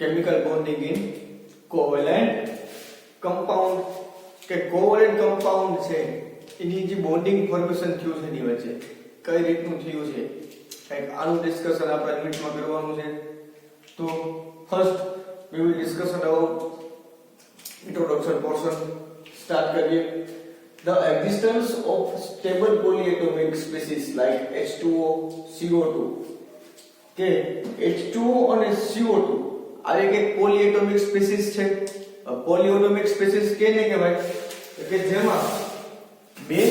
chemical bonding in covalent compound કે covalent compound છે એની જે બોન્ડિંગ ફોર્મેશન થયું છે એની વચ્ચે કઈ રીતનું થયું છે કંઈક આનું ડિસ્કશન આપણે યુનિટમાં કરવાનું છે. તો first we will discuss about introduction portion. Start કરીએ. The existence of stable polyatomic species like H2O, CO2 કે H2O અને CO2 આ એક પોલીએટોમિક સ્પીસીસ છે. પોલીએટોમિક સ્પીસીસ કેને કહેવાય કે જેમાં બે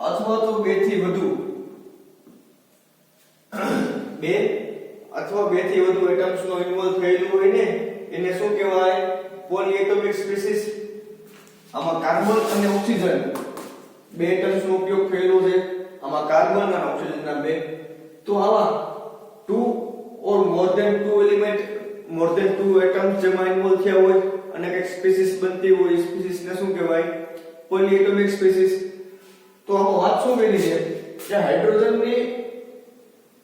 અથવા તો બે થી વધુ એટમ્સ નો ઇન્વોલ્વ થયેલું હોય ને એને શું કહેવાય પોલીએટોમિક સ્પીસીસ. આમાં કાર્બન અને ઓક્સિજન બે એટમ્સ નો ઉપયોગ થયેલો છે. આમાં કાર્બન અને ઓક્સિજન ના બે. તો આવા two or more than two atoms જેમાં ઇન્વોલ્વ થયા હોય અને એક સ્પીસીસ બનતી હોય સ્પીસીસ ને શું કહેવાય પોલીએટોમિક સ્પીસીસ. તો આમાં વાત શું કરી છે કે હાઇડ્રોજન ની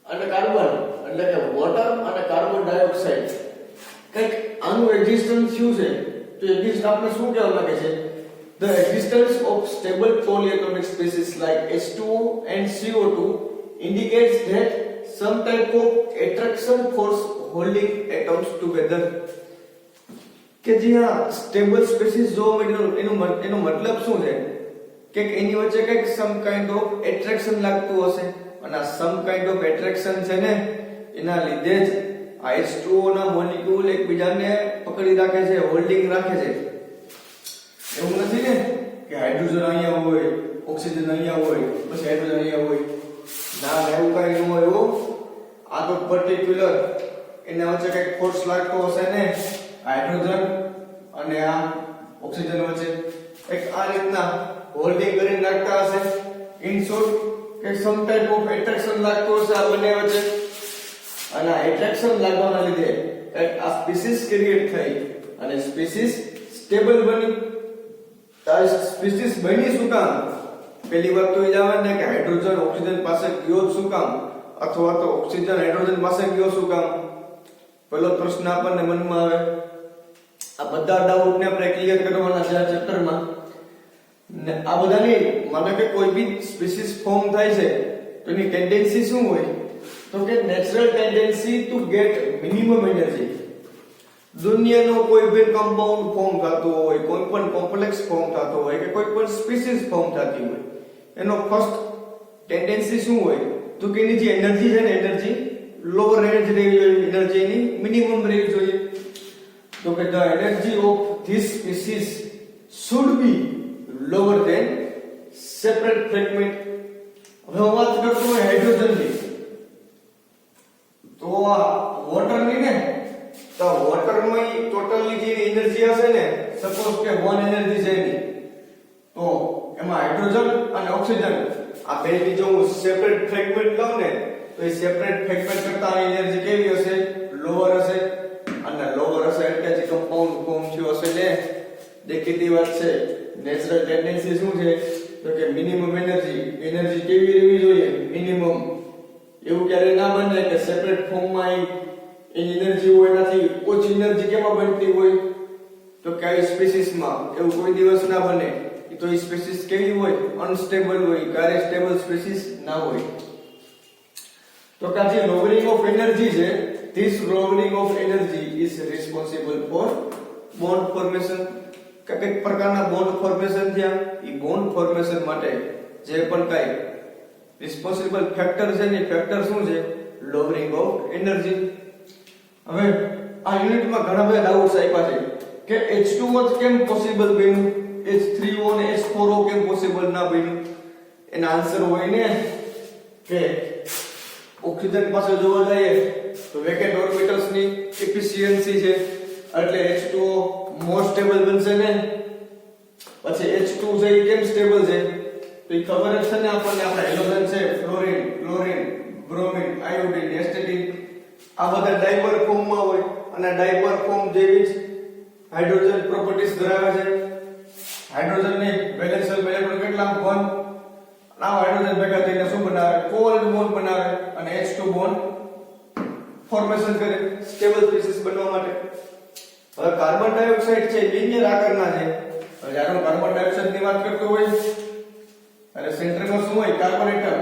અને કાર્બન એટલે કે વોટર અને કાર્બન ડાયોક્સાઇડ કંઈક આનું એક્ઝિસ્ટન્સ શું છે. તો એક્ઝિસ્ટ આપણે શું કહેવા માંગે છે the existence of stable polyatomic species like H2O and CO2 indicates that some type of attraction force holding atoms together. કે જે આ સ્ટેબલ સ્પીસીસ જોવા મળ્યું એનો મતલબ શું છે કે એની વચ્ચે કંઈક સમ કાઇન્ડ ઓફ એટ્રેક્શન લાગતું હશે અને આ સમ કાઇન્ડ ઓફ એટ્રેક્શન છે ને એના લીધે જ આ H2O ના મોલેક્યુલ એકબીજાને પકડી રાખે છે, હોલ્ડિંગ રાખે છે. એવું નથી ને કે હાઇડ્રોજન અહીંયા હોય ઓક્સિજન અહીંયા હોય પછી હાઇડ્રોજન અહીંયા હોય. ના એવું કઈ ન હોય. એવું આ તો પર્ટિક્યુલર એના વચ્ચે કંઈક ફોર્સ લાગતો હશે ને હાઇડ્રોજન અને આ ઓક્સિજન વચ્ચે એક આ રીતના હોલ્ડિંગ કરીને રાખતા હશે. ઇન શોર્ટ કે સમ ટાઈપ ઓફ એટ્રેક્શન લાગતો હશે આ બંને વચ્ચે અને આ એટ્રેક્શન લાગવાના લીધે એક આ સ્પીસીસ ક્રિએટ થઈ અને સ્પીસીસ સ્ટેબલ બની. આ સ્પીસીસ બની શું કામ? પહેલી વાત તો એ જાણવા ને કે હાઇડ્રોજન ઓક્સિજન પાસે ગયો શું કામ અથવા તો ઓક્સિજન હાઇડ્રોજન પાસે ગયો શું કામ? પહેલો પ્રશ્ન આપણને મનમાં આવે. આ બધા ડાઉટ ને આપણે ક્લિયર કરવાના છે આ ચેપ્ટરમાં. ને આ બધાની માનો કે કોઈ બી સ્પીસીસ ફોર્મ થાય છે તો એની ટેન્ડન્સી શું હોય તો કે natural tendency two gate minimum energy. દુનિયાનો કોઈ પણ કમ્પાઉન્ડ ફોર્મ થતો હોય, કોઈ પણ કોમ્પ્લેક્સ ફોર્મ થતો હોય કે કોઈ પણ સ્પીસીસ ફોર્મ થતી હોય એનો ફર્સ્ટ ટેન્ડન્સી શું હોય તો કે એની જે એનર્જી છે ને એનર્જી લોઅર રેન્જ રહેવી જોઈએ, એનર્જી ની મિનિમમ રહેવી જોઈએ. તો કે the energy of this species should be lower than separate fragment. હવે વાત કરતો હોય હાઇડ્રોજન ની તો આ વોટર ની ને તો વોટર માં ટોટલી જે એનર્જી હશે ને સપોઝ કે 1 એનર્જી છે એની તો એમાં હાઇડ્રોજન અને ઓક્સિજન આ બે ની જો હું સેપરેટ ફ્રેગમેન્ટ લઉં ને તો એ સેપરેટ ફ્રેગમેન્ટ કરતા એનર્જી કેવી હશે લોઅર હશે. અને લોઅર હશે એટલે જે કમ્પાઉન્ડ ફોર્મ થયો હશે ને દેખીતી વાત છે. નેચરલ ટેન્ડન્સી શું છે તો કે મિનિમમ એનર્જી કેવી રહેવી જોઈએ મિનિમમ. એવું ક્યારે ના બને કે સેપરેટ ફોર્મમાં એની એનર્જી હોય નથી ઓછી એનર્જી કેમાં બનતી હોય તો કઈ સ્પીસીસમાં એવું કોઈ દિવસ ના બને. તો એ સ્પીસીસ કેવી હોય અનસ્ટેબલ હોય, ક્યારે સ્ટેબલ સ્પીસીસ ના હોય. તો કે જે લોવરિંગ ઓફ એનર્જી છે this lowering of energy is responsible for bond formation. કઈક પ્રકારના બોન્ડ ફોર્મેશન થયા. એ બોન્ડ ફોર્મેશન માટે જે પણ કઈ રિસ્પોન્સિબલ ફેક્ટર છે ને ફેક્ટર શું છે લોવરિંગ ઓફ એનર્જી. હવે આ યુનિટમાં ઘણા બધા ડાઉટ્સ આવ્યા છે કે H2O કેમ પોસિબલ બન્યું, H3O અને H4O કેમ પોસિબલ ના બન્યું. એના આન્સર હોય ને કે ઓક્સિજન પાસે જોવા જઈએ તો વેકેન્ટ ઓર્બિટલ્સ ની એફિશિયન્સી છે એટલે H2O મોર સ્ટેબલ બનશે ને. પછી H2 છે એ કેમ સ્ટેબલ છે તો એ ખબર જ છે ને આપણને. આપણા હેલોજન છે ફ્લોરિન, ક્લોરિન, બ્રોમિન, આયોડિન, એસ્ટેટિન આ બધા ડાયપર ફોર્મમાં હોય અને ડાયપર ફોર્મ જેવી જ હાઇડ્રોજન પ્રોપર્ટીઝ ધરાવે છે. હાઇડ્રોજન ની વેલેન્સ ઇલેક્ટ્રોન કેટલા 1 આ હાઇડ્રોજન ભેગા થઈને શું બનાવે કોવલન્ટ બોન્ડ બનાવે અને H2 બોન્ડ ફોર્મેશન કરે સ્ટેબલ સ્પીસીસ બનવા માટે. હવે કાર્બન ડાયોક્સાઇડ છે લિનિયર આકારના છે. હવે જ્યારે કાર્બન ડાયોક્સાઇડ ની વાત કરતો હોય અને સેન્ટરમાં શું હોય કાર્બન એટમ.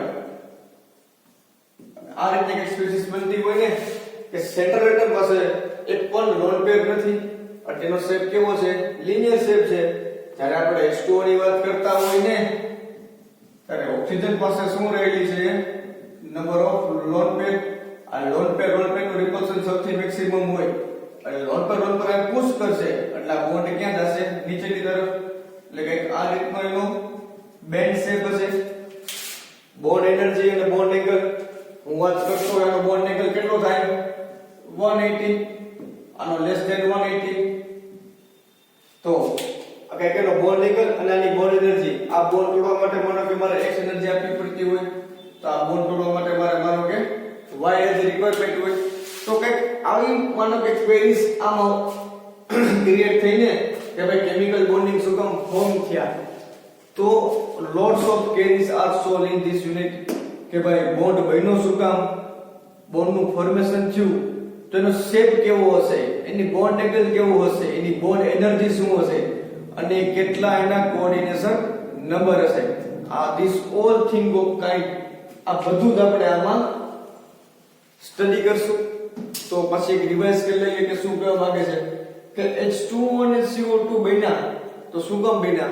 આ રીતે એક સ્પીસીસ બનતી હોય ને કે સેન્ટર એટમ પાસે એક પણ લોન પેર નથી અને તેનો શેપ કેવો છે લિનિયર શેપ છે. જ્યારે આપણે H2O ની વાત કરતા હોય ને ત્યારે ઓક્સિજન પાસે શું રહેલી છે નંબર ઓફ લોન પેર. આ લોન પેર નું રિપલ્શન સૌથી મેક્સિમમ હોય અને લોન પેર પુશ કરશે એટલે આ બોન્ડ ક્યાં જશે નીચેની તરફ. એટલે કે આ રીતનો એનો બેન્ડ શેપ હશે. બોન્ડ એનર્જી અને બોન્ડ એંગલ હું વાત કરતો હોય એનો બોન્ડ એંગલ કેટલો થાય 180. આનો લેસ ધેન 180. તો આ કેનો બોન્ડ એંગલ અને આની બોન્ડ એનર્જી. આ બોન્ડ તોડવા માટે માનો કે મારે x એનર્જી આપવી પડતી હોય તો આ બોન્ડ તોડવા માટે મારે માનો કે y એનર્જી રિક્વાયરમેન્ટ હોય. તો કઈક આવી માનો કે ક્વેરીઝ આમાં ક્રિએટ થઈને કે ભાઈ કેમિકલ બોન્ડિંગ શું કામ ફોર્મ થયા. તો lots of queries are solved in this unit કે ભાઈ બોન્ડ બન્યો શું કામ, બોન્ડ નું ફોર્મેશન થયું તો એનો શેપ કેવો હશે, એની બોન્ડ એંગલ કેવો હશે, એની બોન્ડ એનર્જી શું હશે અને કેટલા એના કોઓર્ડિનેશન નંબર હશે. આ this all thing of kind આ બધું જ આપણે આમાં સ્ટડી કરશું. તો પછી એક રિવાઇઝ કરી લઈએ કે શું કહેવા માંગે છે કે H2O અને CO2 બન્યા તો શું કામ બન્યા?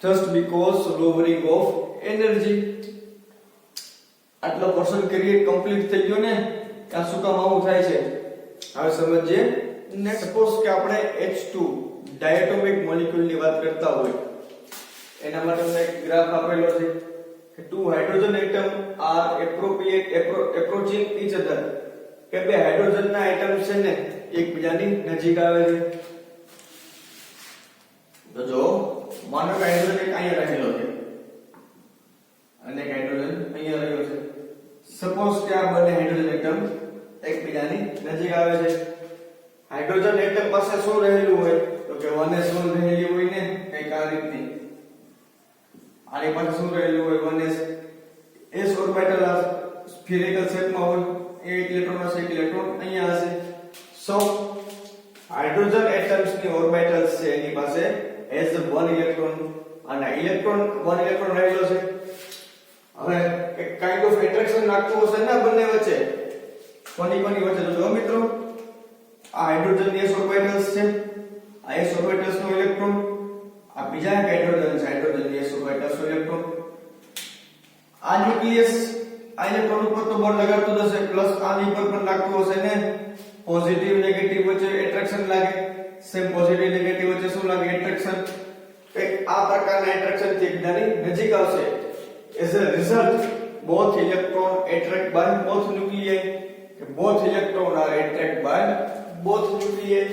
just because lowering of energy. આટલો પોર્શન ક્રિએટ કમ્પ્લીટ થઈ ગયો ને આ શું કામ આવું થાય છે હવે સમજીએ. નેક્સ્ટ સપોઝ કે આપણે H2 ડાયટોમિક મોલેક્યુલ ની વાત કરતા હોય એના માટે મને એક ગ્રાફ આપેલો છે કે two hydrogen atom are approaching each other કે બે હાઇડ્રોજન ના એટમ છે ને એકબીજાની નજીક આવે છે. તો જો માનો કે હાઇડ્રોજન એક અહીંયા રહેલો છે અને એક હાઇડ્રોજન અહીંયા રહ્યો છે. સપોઝ કે આ બંને હાઇડ્રોજન એટમ એકબીજાની નજીક આવે છે. હાઇડ્રોજન એટમ પાસે શું રહેલું હોય તો કે 1s1 રહેલી હોય ને કંઈક આ રીતની. આની પાસે શું રહેલું હોય 1s ઓર્બિટલ સ્ફેરિકલ શેપમાં હોય. એક ઇલેક્ટ્રોન હશે, એક ઇલેક્ટ્રોન અહીંયા હશે. સો હાઇડ્રોજન એટમ્સ ની ઓર્બિટલ્સ છે એની પાસે has one electron અને ઇલેક્ટ્રોન 1 ઇલેક્ટ્રોન રહેલો છે. હવે એક કાઇન્ડ ઓફ એટ્રેક્શન લાગતું હશે ને બંને વચ્ચે. કોની વચ્ચે તો જો મિત્રો આ હાઇડ્રોજન ની s ઓર્બિટલ્સ છે. આ s ઓર્બિટલ્સ નો ઇલેક્ટ્રોન આ બીજા એક હાઇડ્રોજન છે, હાઇડ્રોજન ની s ઓર્બિટલ્સ નો ઇલેક્ટ્રોન. આ ન્યુક્લિયસ આ ઇલેક્ટ્રોન ઉપર તો બોન્ડ લગાડતો જશે પ્લસ આની પર પણ લાગતું હશે ને. પોઝિટિવ નેગેટિવ વચ્ચે એટ્રેક્શન લાગે. સેમ પોઝિટિવ નેગેટિવ વચ્ચે શું લાગે એટ્રેક્શન. એક આ પ્રકારના એટ્રેક્શન થી એકબીજાની નજીક આવશે. as a result both electron attract by both nuclei. both electron are attracted by both nuclei.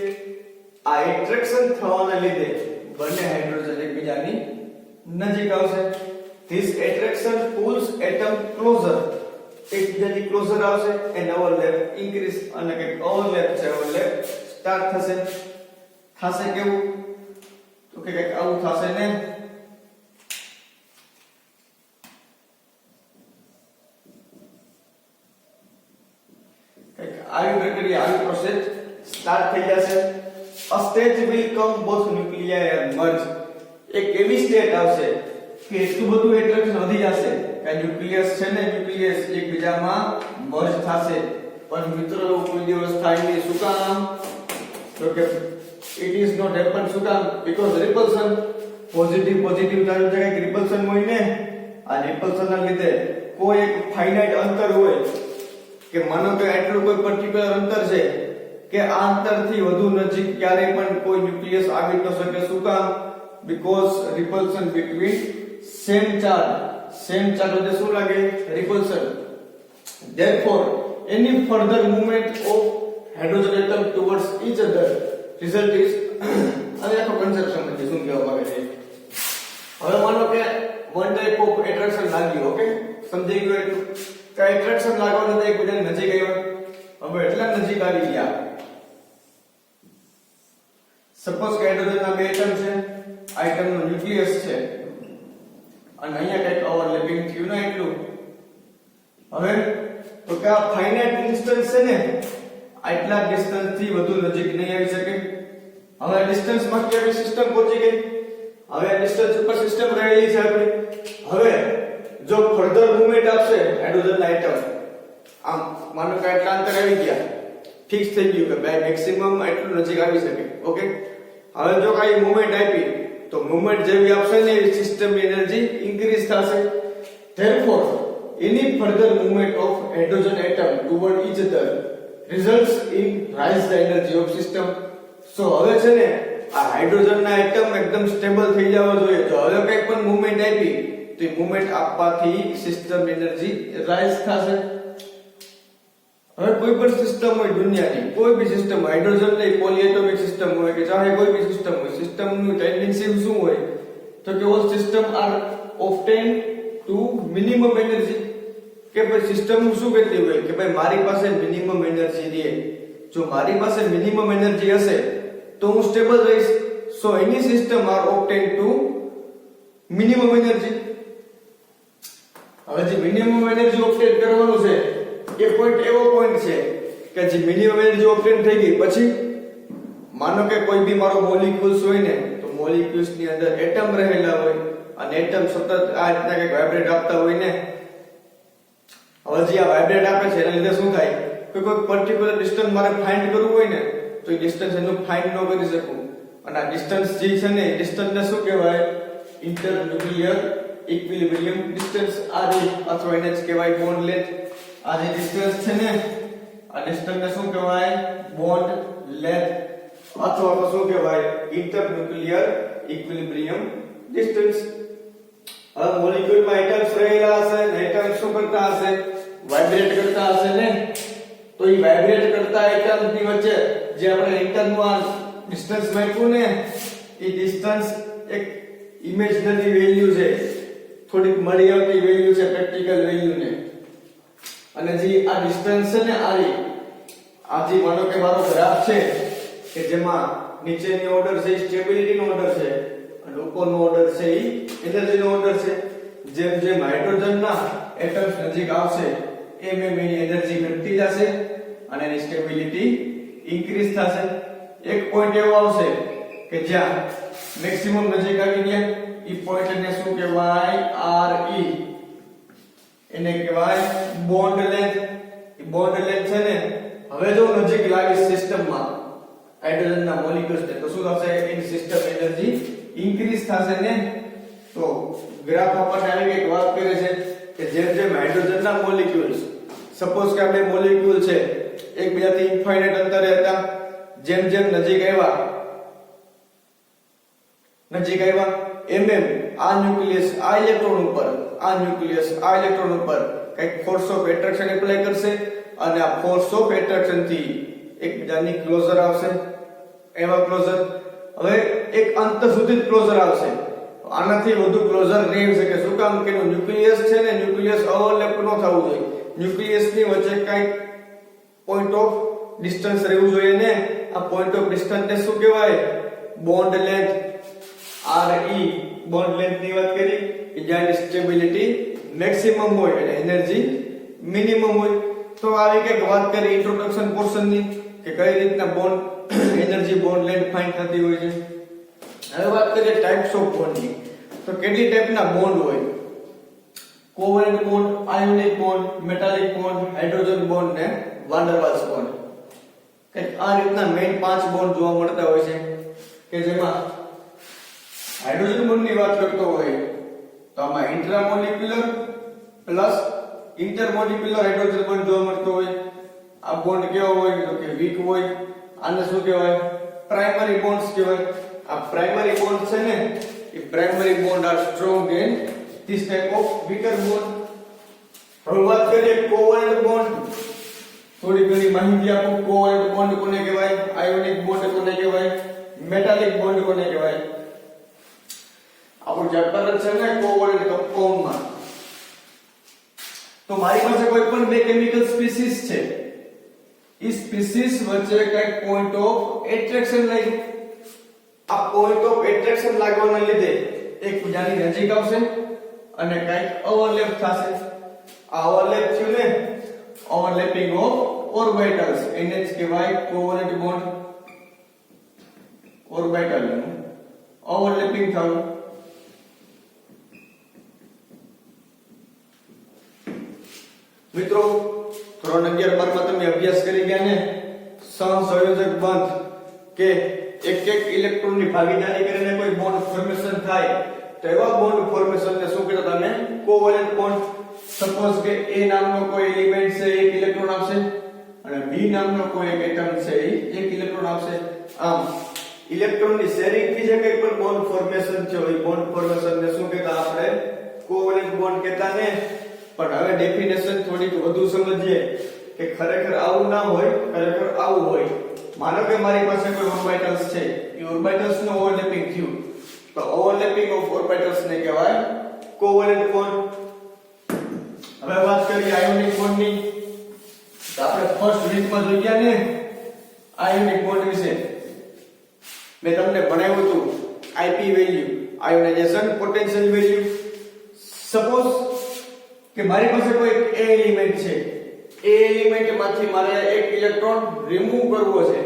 આ એટ્રેક્શન થવાના લીધે બંને હાઇડ્રોજન એકબીજાની નજીક આવશે. this attraction pulls atom closer. એકબીજાની ક્લોઝર આવશે and overlap increase અને કે overlap છે overlap સ્ટાર્ટ થશે. થશે કેવું તો કે કંઈક આવું થશે ને. આવી પ્રક્રિયા આવી પ્રોસેસ સ્ટાર્ટ થઈ જશે. a stage will come both nuclei are merge. એક એવી સ્ટેટ આવશે કે એટલું બધું એટ્રેક્શન વધી જશે કે ન્યુક્લિયસ છે ને ન્યુક્લિયસ એકબીજામાં મર્જ થશે. પણ મિત્રો કોઈ દિવસ થાય નહીં. શું કામ તો કે it is not happen. શું કામ? because repulsion પોઝિટિવ ચાર્જ જગ્યાએ રિપલ્શન હોય ને આ રિપલ્શન ના લીધે કોઈ એક ફાઇનાઇટ અંતર હોય કે માનો કે આટલું કોઈ પર્ટિક્યુલર અંતર છે કે આ અંતરથી વધુ નજીક ક્યારેય પણ કોઈ ન્યુક્લિયસ આવી ન શકે. શું કામ? because repulsion between same charge વચ્ચે શું લાગે repulsion. therefore any further movement of hydrogen atom towards each other result is હવે આખો કન્સેપ્ટ સમજીએ શું કહેવા માંગે છે. હવે માનો કે one type of attraction લાગ્યું. ઓકે સમજાઈ ગયું એટલું કે એટ્રેક્શન લાગવાનું તો એકબીજાની નજીક આવ્યા. હવે એટલા નજીક આવી ગયા. સપોઝ કે હાઇડ્રોજન ના બે એટમ છે. આ એટમ નો ન્યુક્લિયસ છે અને અહીંયા કંઈક ઓવરલેપિંગ થયું ને એટલું. હવે તો કે આ ફાઇનાઇટ ડિસ્ટન્સ છે ને આટલા ડિસ્ટન્સ થી વધુ નજીક નહીં આવી શકે. હવે ડિસ્ટન્સ માં કેવી સિસ્ટમ પહોંચી ગઈ. હવે ડિસ્ટન્સ ઉપર સિસ્ટમ રહેલી છે આપણે. હવે જો ફર્ધર મૂવમેન્ટ આપશે હાઇડ્રોજનના એટમ, આમ માનો કે આટલા અંતર આવી ગયા, ફિક્સ થઈ ગયું કે ભાઈ મેક્સિમમ આટલું નજીક આવી શકે. ઓકે, હવે જો કાઈ મૂવમેન્ટ આપી તો મૂવમેન્ટ જેવી આપશે ને એવી સિસ્ટમની એનર્જી ઇન્ક્રીઝ થશે. Therefore any further movement of hydrogen atom toward each other results in rise the energy of system. સો હવે છે ને આ હાઇડ્રોજનના એટમ એકદમ સ્ટેબલ થઈ જવા જોઈએ. જો હવે કંઈ પણ મૂવમેન્ટ આપી તો એ મૂવમેન્ટ આપવાથી સિસ્ટમ એનર્જી રાઇઝ થશે. હવે કોઈ પણ સિસ્ટમ હોય દુનિયાની, કોઈ બી સિસ્ટમ, હાઇડ્રોજન ની પોલીએટોમિક સિસ્ટમ હોય કે ચાહે કોઈ બી સિસ્ટમ હોય, સિસ્ટમનું ટેન્ડન્સી શું હોય તો કે all system are obtain to minimum energy. કે ભાઈ સિસ્ટમ શું કહેતી હોય કે ભાઈ મારી પાસે મિનિમમ એનર્જી છે. જો મારી પાસે મિનિમમ એનર્જી હશે તો હું સ્ટેબલ રહીશ. So any system are obtain to minimum energy. હવે જે મિનિમમ એનર્જી ઓબ્ટેન કરવાનું છે એ પોઈન્ટ એવો પોઈન્ટ છે કે જે મિનિમમ એનર્જી ઓબ્ટેન થઈ ગઈ પછી માનો કે કોઈ બી મારો મોલિક્યુલ્સ હોય ને તો મોલિક્યુલ્સ ની અંદર એટમ રહેલા હોય અને એટમ સતત આ રીતના કંઈક વાઇબ્રેટ આપતા હોય ને. હવે જે આ વાઇબ્રેટ આપે છે એના લીધે શું થાય કે કોઈ પર્ટિક્યુલર ડિસ્ટન્સ મારે ફાઇન્ડ કરવું હોય ને તો એ ડિસ્ટન્સ એનું ફાઇન્ડ ન કરી શકું. અને આ ડિસ્ટન્સ જે છે ને ડિસ્ટન્સ ને શું કહેવાય? ઇન્ટરન્યુક્લિયર ઇક્વિલિબ્રિયમ ડિસ્ટન્સ. આ જે અથવા એને જ કહેવાય બોન્ડ લેન્થ. આ જે ડિસ્ટન્સ છે ને આ ડિસ્ટન્સ ને શું કહેવાય? બોન્ડ લેન્થ અથવા તો શું કહેવાય? ઇન્ટરન્યુક્લિયર ઇક્વિલિબ્રિયમ ડિસ્ટન્સ. હવે મોલેક્યુલ માં એટમ્સ રહેલા હશે ને એટમ્સ શું કરતા હશે? વાઇબ્રેટ કરતા હશે ને. તો એ વાઇબ્રેટ કરતા એટમ્સ ની વચ્ચે જે આપણે ઇન્ટરનું ડિસ્ટન્સ માપ્યું ને એ ડિસ્ટન્સ એક ઇમેજનરી વેલ્યુ છે, થોડીક મળી આવતી વેલ્યુ છે પ્રેક્ટિકલ વેલ્યુ ને. અને જે આ ડિસ્ટન્સ છે ને આ જે માનો કે મારો ગ્રાફ છે કે જેમાં નીચેની ઓર્ડર છે સ્ટેબિલિટી નો ઓર્ડર છે અને ઉપરનો ઓર્ડર છે એ એનર્જી નો ઓર્ડર છે. જેમ જેમ હાઇડ્રોજનના એટમ્સ નજીક આવશે એમ એમ એની એનર્જી ઘટતી જશે અને એની સ્ટેબિલિટી ઇન્ક્રીઝ થશે. એક પોઈન્ટ એવો આવશે કે જ્યાં મેક્સિમમ નજીક આવી ગયા. એ પોઈન્ટને શું કહેવાય? RE. એને કહેવાય bond length. A bond length છે ને હવે જો નજીક લાવી સિસ્ટમમાં હાઇડ્રોજનના મોલેક્યુલ્સ ને તો શું થશે? એની સિસ્ટમ એનર્જી ઇન્ક્રીઝ થશે ને. તો ગ્રાફ આપણને આવી એક વાત કરે છે કે જેમ જેમ હાઇડ્રોજનના મોલેક્યુલ્સ, સપોઝ કે આ બે મોલેક્યુલ છે એકબીજાથી ઇન્ફાઇનાઇટ અંતરે હતા, જેમ જેમ નજીક આવ્યા એમ એમ આ ન્યુક્લિયસ આ ઇલેક્ટ્રોન ઉપર, આ ન્યુક્લિયસ આ ઇલેક્ટ્રોન ઉપર કંઈક ફોર્સ ઓફ એટ્રેક્શન એપ્લાય કરશે અને આ ફોર્સ ઓફ એટ્રેક્શન થી એકબીજાની ક્લોઝર આવશે. એવા ક્લોઝર હવે એક અંત સુધી ક્લોઝર આવશે. આનાથી વધુ ક્લોઝર રહી શકે. શું કામ? કે ન્યુક્લિયસ છે ને ન્યુક્લિયસ ઓવરલેપ ન થવું જોઈએ. ન્યુક્લિયસ ની વચ્ચે કંઈક પોઈન્ટ ઓફ ડિસ્ટન્સ રહેવું જોઈએ ને. આ પોઈન્ટ ઓફ ડિસ્ટન્સ ને શું કહેવાય? Bond length. RE bond length ની વાત કરી કે જ્યાં સ્ટેબિલિટી મેક્સિમમ હોય અને એનર્જી મિનિમમ હોય. તો આવી કંઈક વાત કરી ઇન્ટ્રોડક્શન પોર્શન ની કે કઈ રીતના bond energy bond length find થતી હોય છે. હવે વાત કરીએ ટાઇપ્સ ઓફ બોન્ડ ની. તો કેટલી ટાઈપના બોન્ડ હોય? Covalent bond, ionic bond, metallic bond, hydrogen bond ને વાન ડર વાલ્સ બોન્ડ. કે આ રીતના મેઇન 5 બોન્ડ જોવા મળતા હોય છે કે જેમાં હાઇડ્રોજન બોન્ડ ની વાત કરતો હોય તો આમાં ઇન્ટ્રામોલિક્યુલર પ્લસ ઇન્ટરમોલિક્યુલર હાઇડ્રોજન બોન્ડ જોવા મળતો હોય. આ બોન્ડ કેવો હોય? તો કે વીક હોય. આને શું કહેવાય? પ્રાઇમરી બોન્ડ્સ કહેવાય. આ પ્રાઇમરી બોન્ડ છે ને એ primary bond are strong and this type of weaker bond. હવે વાત કરીએ કોવેલેન્ટ બોન્ડ. થોડી ઘણી માહિતી આપો. કોવેલેન્ટ બોન્ડ કોને કહેવાય? આયોનિક બોન્ડ કોને કહેવાય? મેટાલિક બોન્ડ કોને કહેવાય? આપણું ચેપ્ટર છે ને કોવેલેન્ટ કમ્પાઉન્ડમાં. તો મારી પાસે કોઈ પણ બે કેમિકલ સ્પીસીસ છે, એ સ્પીસીસ વચ્ચે કંઈક પોઈન્ટ ઓફ એટ્રેક્શન લઈ. આ પોઈન્ટ ઓફ એટ્રેક્શન લાગવાના લીધે એકબીજાની નજીક આવશે અને કંઈક ઓવરલેપ થશે. આ ઓવરલેપ થયું ને ઓવરલેપિંગ ઓફ ઓર્બિટલ્સ એને જ કહેવાય કોવેલેન્ટ બોન્ડ. ઓર્બિટલ ઓવરલેપિંગ થવું. મિત્રો ધોરણ 11 12 માં તમે અભ્યાસ કરી ગયા ને સહસંયોજક બંધ કે એક ઇલેક્ટ્રોનની ભાગીદારી કરીને કોઈ બોન્ડ ફોર્મેશન થાય તો એવા બોન્ડ ફોર્મેશન ને શું કહેતા તમે કોવેલેન્ટ બોન્ડ. સપોઝ કે A નામનો કોઈ એલિમેન્ટ છે એક ઇલેક્ટ્રોન આપશે અને B નામનો કોઈ એક એટમ છે એ એક ઇલેક્ટ્રોન આપશે. આમ ઇલેક્ટ્રોનની શેરિંગ થી જે કંઈ પણ બોન્ડ ફોર્મેશન છે એ બોન્ડ ફોર્મેશન ને શું કહેતા આપણે કોવેલેન્ટ બોન્ડ કહેતા ને. પણ હવે ડેફિનેશન થોડીક વધુ સમજીએ કે ખરેખર આવું ના હોય, ખરેખર આવું હોય. માનો કે મારી પાસે કોઈ ઓર્બિટલ્સ છે, એ ઓર્બિટલ્સ નું ઓવરલેપિંગ થયું તો ઓવરલેપિંગ ઓફ ઓર્બિટલ્સ ને કહેવાય કોવેલેન્ટ બોન્ડ. હવે વાત કરીએ આયોનિક બોન્ડ ની. તો આપણે ફર્સ્ટ રીતમાં જોઈ ગયા ને આયોનિક બોન્ડ વિશે. મેં તમને ભણાવ્યું હતું IP value, ionisation potential value. Suppose કે મારી પાસે કોઈ એક A એલિમેન્ટ છે, A એલિમેન્ટ માંથી મારે એક ઇલેક્ટ્રોન રિમૂવ કરવો છે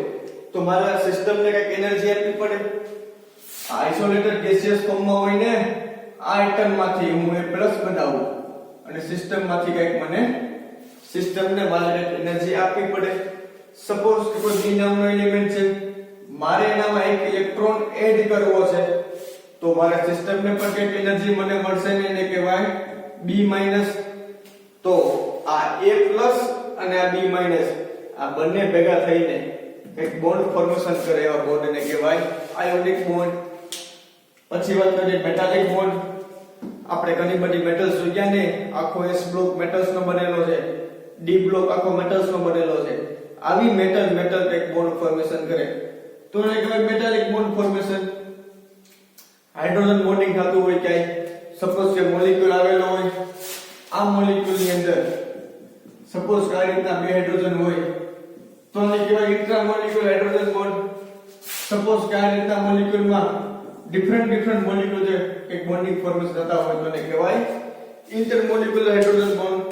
તો મારે સિસ્ટમને કઈક એનર્જી આપવી પડે. આઇસોલેટેડ ગેસિયસ ફોર્મમાં હોય ને આ એટમ માંથી હું A+ બનાવું અને સિસ્ટમ માંથી કઈક મને સિસ્ટમને મારે કઈક એનર્જી આપવી પડે. સપોઝ કે કોઈ B નામનો એલિમેન્ટ છે, મારે એનામાં એક ઇલેક્ટ્રોન એડ કરવો છે તો મારે સિસ્ટમને પણ કઈક એનર્જી મને મળશે ને એને કહેવાય B-. તો આ A+ અને આ B- આ બંને ભેગા થઈને એક બોન્ડ ફોર્મેશન કરે એવા બોન્ડને કહેવાય આયોનિક બોન્ડ. પછી વાત કરીએ મેટાલિક બોન્ડ. આપણે ઘણી બધી મેટલ્સ જોયા ને આખો S બ્લોક મેટલ્સ નો બનેલો છે, D બ્લોક આખો મેટલ્સ નો બનેલો છે. આવી મેટલ એક બોન્ડ ફોર્મેશન કરે તો એને કહેવાય metallic bond formation. Hydrogen bonding થતું હોય ક્યાંય, સપોઝ કે મોલેક્યુલ આવેલો હોય, આ મોલેક્યુલ ની અંદર સપોઝ કે આ રીતના બે હાઇડ્રોજન હોય તો એને કહેવાય intra molecular hydrogen bond. Suppose કે આ રીતના મોલેક્યુલ માં ડિફરન્ટ મોલેક્યુલ છે એક બોન્ડિંગ ફોર્મેશન થતા હોય તો એને કહેવાય ઇન્ટર મોલેક્યુલર હાઇડ્રોજન બોન્ડ.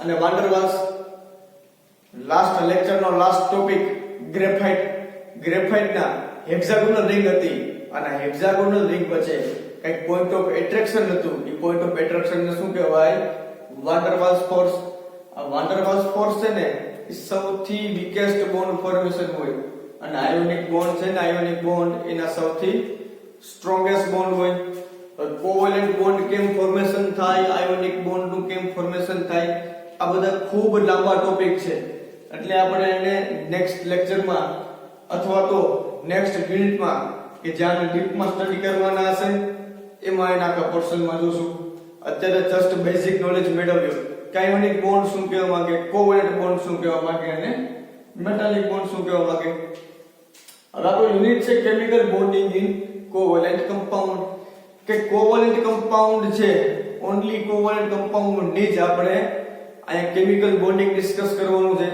અને વાન ડર વાલ્સ લાસ્ટ લેક્ચર નો લાસ્ટ ટોપિક ગ્રેફાઇટ ના હેક્સાગોનલ રિંગ હતી અને હેક્સાગોનલ રિંગ વચ્ચે કઈક પોઈન્ટ ઓફ એટ્રેક્શન હતું. એ પોઈન્ટ ઓફ એટ્રેક્શન ને શું કહેવાય વાન ડર વાલ્સ ફોર્સ. આ વાન ડર વાલ્સ ફોર્સ છે ને એ સૌથી વીકેસ્ટ બોન્ડ ફોર્મેશન હોય અને આયોનિક બોન્ડ છે ને આયોનિક બોન્ડ એના સૌથી સ્ટ્રોંગેસ્ટ બોન્ડ હોય. કોવેલેન્ટ બોન્ડ કેમ ફોર્મેશન થાય, આયોનિક બોન્ડ નું કેમ ફોર્મેશન થાય, આ બધા ખૂબ લાંબા ટોપિક છે. એટલે આપણે એને નેક્સ્ટ લેક્ચરમાં અથવા તો નેક્સ્ટ યુનિટમાં કે જ્યાં ડીપમાં સ્ટડી કરવાના હશે એમાં એના આખા પોર્શનમાં જોશું. અત્યારે જસ્ટ બેઝિક નોલેજ મેળવ્યું કે આયોનિક બોન્ડ શું કહેવા માંગે, કોવેલેન્ટ બોન્ડ શું કહેવા માંગે અને મેટાલિક બોન્ડ શું કહેવા માંગે. હવે આપણો યુનિટ છે chemical bonding in covalent compound. કે કોવેલેન્ટ કમ્પાઉન્ડ છે, ઓન્લી કોવેલેન્ટ કમ્પાઉન્ડ ની જ આપણે અહીંયા કેમિકલ બોન્ડિંગ ડિસ્કસ કરવાનું છે.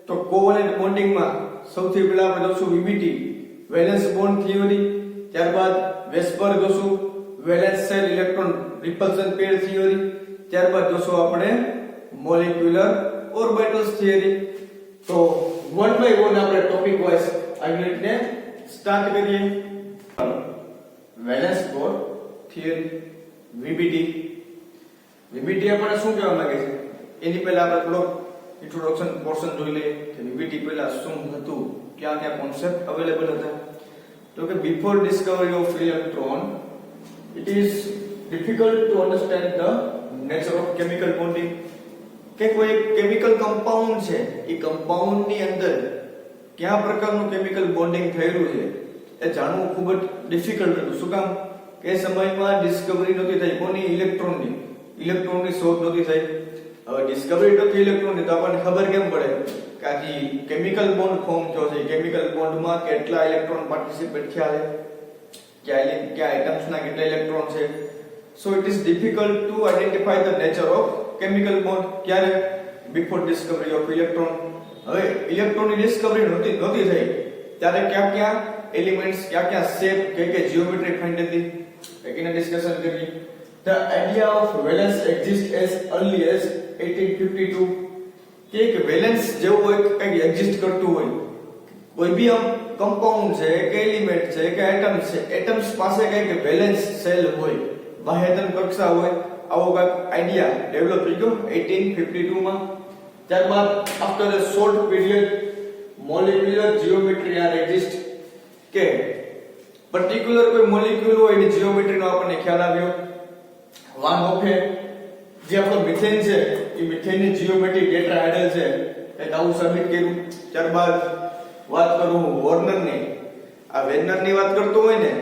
તો કોવેલેન્ટ બોન્ડિંગમાં સૌથી પહેલા આપણે જોશું VBT વેલેન્સ બોન્ડ થિયરી, ત્યારબાદ વેસ્પર જોશું વેલેન્સ શેલ ઇલેક્ટ્રોન રિપલ્શન પેર થિયરી, ત્યારબાદ જોશું આપણે મોલેક્યુલર ઓર્બિટલ્સ થિયરી. તો વન બાય વન આપણે ટોપિક વાઇઝ આ યુનિટને સ્ટાર્ટ કરીએ. વેલેન્સ બોન્ડ થિયરી VBT આપણે શું કહેવા માંગે છે એની પહેલા આપણે થોડો ઇન્ટ્રોડક્શન પોર્શન જોઈ લઈએ કે VBT પહેલા શું હતું, ક્યાં કોન્સેપ્ટ અવેલેબલ હતા. તો કે before Discovery of electron it is difficult to understand the nature of chemical bonding. કે કોઈ કેમિકલ કમ્પાઉન્ડ છે એ કમ્પાઉન્ડ ની અંદર કયા પ્રકારનું કેમિકલ બોન્ડિંગ થયેલું છે એ જાણવું ખૂબ જ ડિફિકલ્ટ હતું. શું કામ કે સમયમાં ડિસ્કવરી નહોતી થઈ કોની, ઇલેક્ટ્રોનની શોધ નહોતી થઈ. હવે ડિસ્કવરી તો થઈ ઇલેક્ટ્રોનની તો આપણને ખબર કેમ પડે કે આ કેમિકલ બોન્ડ ફોર્મ થયો છે, કેમિકલ બોન્ડમાં કેટલા ઇલેક્ટ્રોન પાર્ટિસિપેટ થયા છે, क्या एटम्स ना कितने इलेक्ट्रॉन છે. So it is difficult to identify the nature of chemical bond. ક્યારે before discovery of electron. હવે ઇલેક્ટ્રોનની ડિસ્કવરી નહોતી થઈ ત્યારે કયા એલિમેન્ટ્સ કયા શેપ કે જીઓમેટ્રી ફાઇન્ડ હતી એના ડિસ્કશન કરીએ. The idea of valence exists as early as 1852. કે વેલેન્સ જેવું હોય કંઈક એક્ઝિસ્ટ કરતું હોય, કોઈ બી આમ કમ્પાઉન્ડ છે કે એલિમેન્ટ છે કે એટમ છે, એટમ્સ પાસે કંઈક વેલેન્સ સેલ હોય, બાહ્યતમ કક્ષા હોય, આવો કંઈક આઈડિયા ડેવલપ થઈ ગયો 1852 માં. ત્યારબાદ after a short period molecular geometry are exist, કે પર્ટિક્યુલર કોઈ મોલેક્યુલ હોય એની જીઓમેટ્રીનો આપણને ખ્યાલ આવ્યો. વાન હોફે જે આપણો મિથેન છે એ મિથેનની જીઓમેટ્રી ટેટ્રાહેડ્રલ છે, કંઈક આવું સાબિત કર્યું. ત્યારબાદ વાત કરું વોર્નરની. આ વેર્નરની વાત કરતો હોય ને,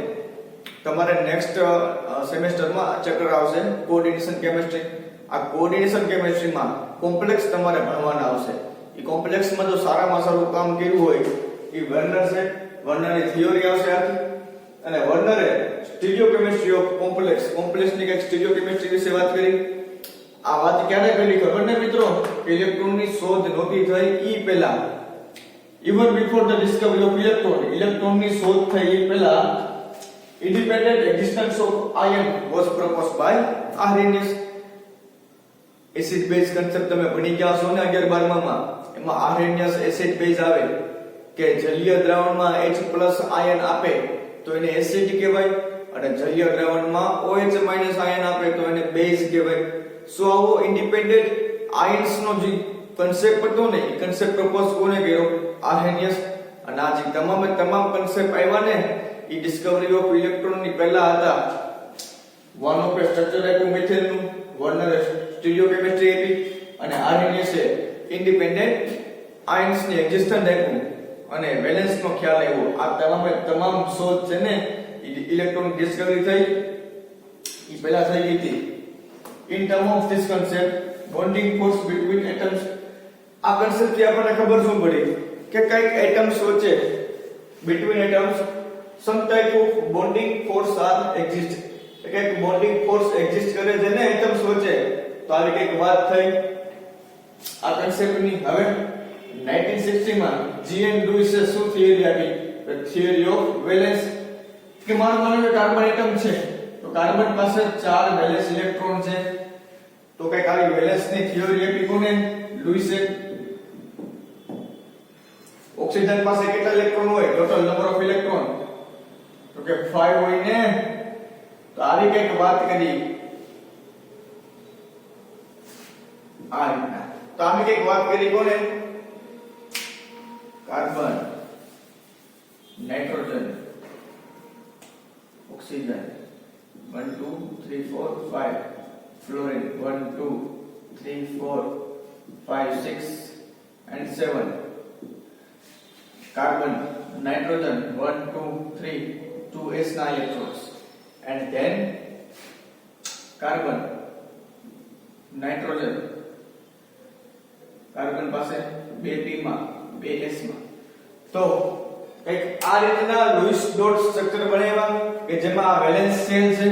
તમારે નેક્સ્ટ સેમેસ્ટરમાં ચેપ્ટર આવશે કોઓર્ડિનેશન કેમિસ્ટ્રી. આ કોઓર્ડિનેશન કેમિસ્ટ્રીમાં કોમ્પ્લેક્સ તમારે ભણવાના આવશે. એ કોમ્પ્લેક્સમાં જો સારામાં સારું કામ કર્યું હોય એ વર્નર છે. વર્નરની થિયરી આવશે આખી, અને વર્નરે સ્ટીરિયોકેમિસ્ટ્રી ઓફ કોમ્પ્લેક્સ, કોમ્પ્લેક્સની કંઈક સ્ટીરિયોકેમિસ્ટ્રી વિશે વાત કરી. આ વાત ક્યારે કરી ખબર ને મિત્રો? ઇલેક્ટ્રોનની શોધ નહોતી થઈ ઈ પહેલા, even before the discovery of electron, ઇલેક્ટ્રોનની શોધ થઈ એ પહેલા independent existence of ion was proposed by Arrhenius. Acid base concept તમે ભણી ગયા છો ને 11 12 માં, એમાં આર્હેનિયસ એસિડ બેઝ આવે કે જલીય દ્રાવણમાં H+ આયન આપે તો એને એસિડ કહેવાય, અને જલીય દ્રાવણમાં OH- આયન આપે તો એને બેઝ કહેવાય. સો આવો ઇન્ડિપેન્ડન્ટ આયન્સ નો જે કન્સેપ્ટ હતો ને, એ કન્સેપ્ટ પ્રપોઝ કોને કર્યો? આર્હેનિયસ. અને આ જે તમામ કન્સેપ્ટ આવ્યા ને એ ડિસ્કવરી ઓફ ઇલેક્ટ્રોન ની પહેલા હતા. વન ઓફ સ્ટ્રક્ચર આપ્યું મિથેનનું, વર્નરે સ્ટીરિયોકેમિસ્ટ્રી આપી, અને આર્હેનિયસે ઇન્ડિપેન્ડન્ટ આયન્સ ની એક્ઝિસ્ટન્સ આપ્યું અને વેલેન્સ નો ખ્યાલ આવ્યો. આ તમામ શોધ છે ને ઇલેક્ટ્રોન ડિસ્કવરી થઈ એ પહેલા થઈ ગઈ હતી. In term of this concept bonding force between atoms, આ કન્સેપ્ટ થી આપણને ખબર શું પડી કે કઈક એટમ્સ વચ્ચે between atoms some type of bonding force are exist, કઈક બોન્ડિંગ ફોર્સ એક્ઝિસ્ટ કરે છે ને એટમ્સ વચ્ચે. તો આવી કઈક વાત થઈ આ કન્સેપ્ટની. હવે 1960 માં જીએન લુઈસે શું થિયરી આપી? Theory of valence. કે માનો કે કાર્બન એટમ છે તો કાર્બન પાસે 4 વેલેન્સ ઇલેક્ટ્રોન છે, તો કઈક આવી વેલેન્સ ની થિયરી આપી કોને? લુઈસે. ઓક્સિજન પાસે કેટલા ઇલેક્ટ્રોન હોય? ટોટલ નંબર ઓફ ઇલેક્ટ્રોન તો કે 5 હોય ને. તો આવી કઈક વાત કરી આ રીતના. તો આવી કઈક વાત કરી કોને? Carbon, nitrogen, oxygen 1 2 3 4 5, fluorine 1 2 3 4 5 6 and 7, carbon, nitrogen 1 2 3, 2s ના electrons, and then carbon, nitrogen, carbon પાસે 2p માં 2s માં. તો એક આ રીતના લુઈસ ડોટ સ્ટ્રક્ચર બનાવ્યા કે જેમાં આ વેલેન્સ સેલ છે,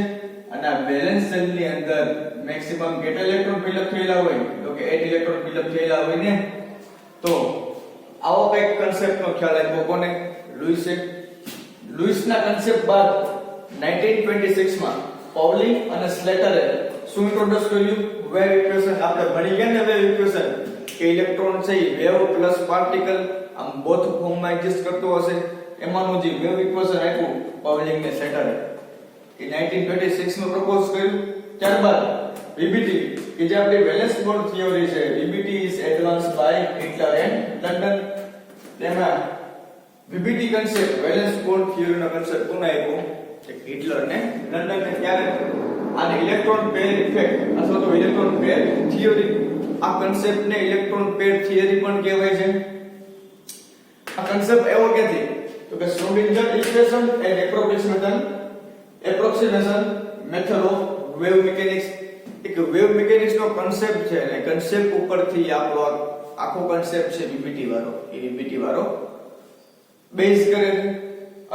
અને આ વેલેન્સ સેલ ની અંદર મેક્સિમમ કેટલા ઇલેક્ટ્રોન ફિલઅપ થયેલા હોય? તો કે 8 ઇલેક્ટ્રોન ફિલઅપ થયેલા હોય ને. તો આવો કઈક કન્સેપ્ટ નો ખ્યાલ આપ્યો કોને? લુઈસે. લુઈસના કન્સેપ્ટ બાદ 1926 માં પાઉલિંગ અને સ્લેટરે શું ઇન્ટ્રોડ્યુસ કર્યું? Wave equation. આપણે ભણી ગયા ને વેવ ઇક્વેશન કે ઇલેક્ટ્રોન છે એ વેવ પ્લસ પાર્ટિકલ આમ બોથ ફોર્મમાં એક્ઝિસ્ટ કરતો હશે. એમાંનું જે વેવ ઇક્વેશન આપ્યું પાઉલિંગ ને સ્લેટરે એ 1926 માં પ્રપોઝ કર્યું. ત્યારબાદ VBT કે જે આપણી વેલેન્સ બોન્ડ થિયરી છે, VBT is advanced by Heitler and London. તેમાં VBT concept valence bond theory નો કન્સેપ્ટ કોને આપ્યો? હિટલર ને લંડન ને. ત્યારે આને ઇલેક્ટ્રોન પેર ઇફેક્ટ અથવા તો ઇલેક્ટ્રોન પેર થિયરી, આ કન્સેપ્ટ ને ઇલેક્ટ્રોન પેર થિયરી પણ કહેવાય છે. આ કન્સેપ્ટ એવો ક્યાંથી? તો કે Schrodinger equation and approximation method of wave mechanics. એક વેવ મિકેનિક્સ નો કન્સેપ્ટ છે અને કન્સેપ્ટ ઉપરથી આપણો આખો કન્સેપ્ટ છે VBT વાળો, એ VBT વાળો બેઝ કરે.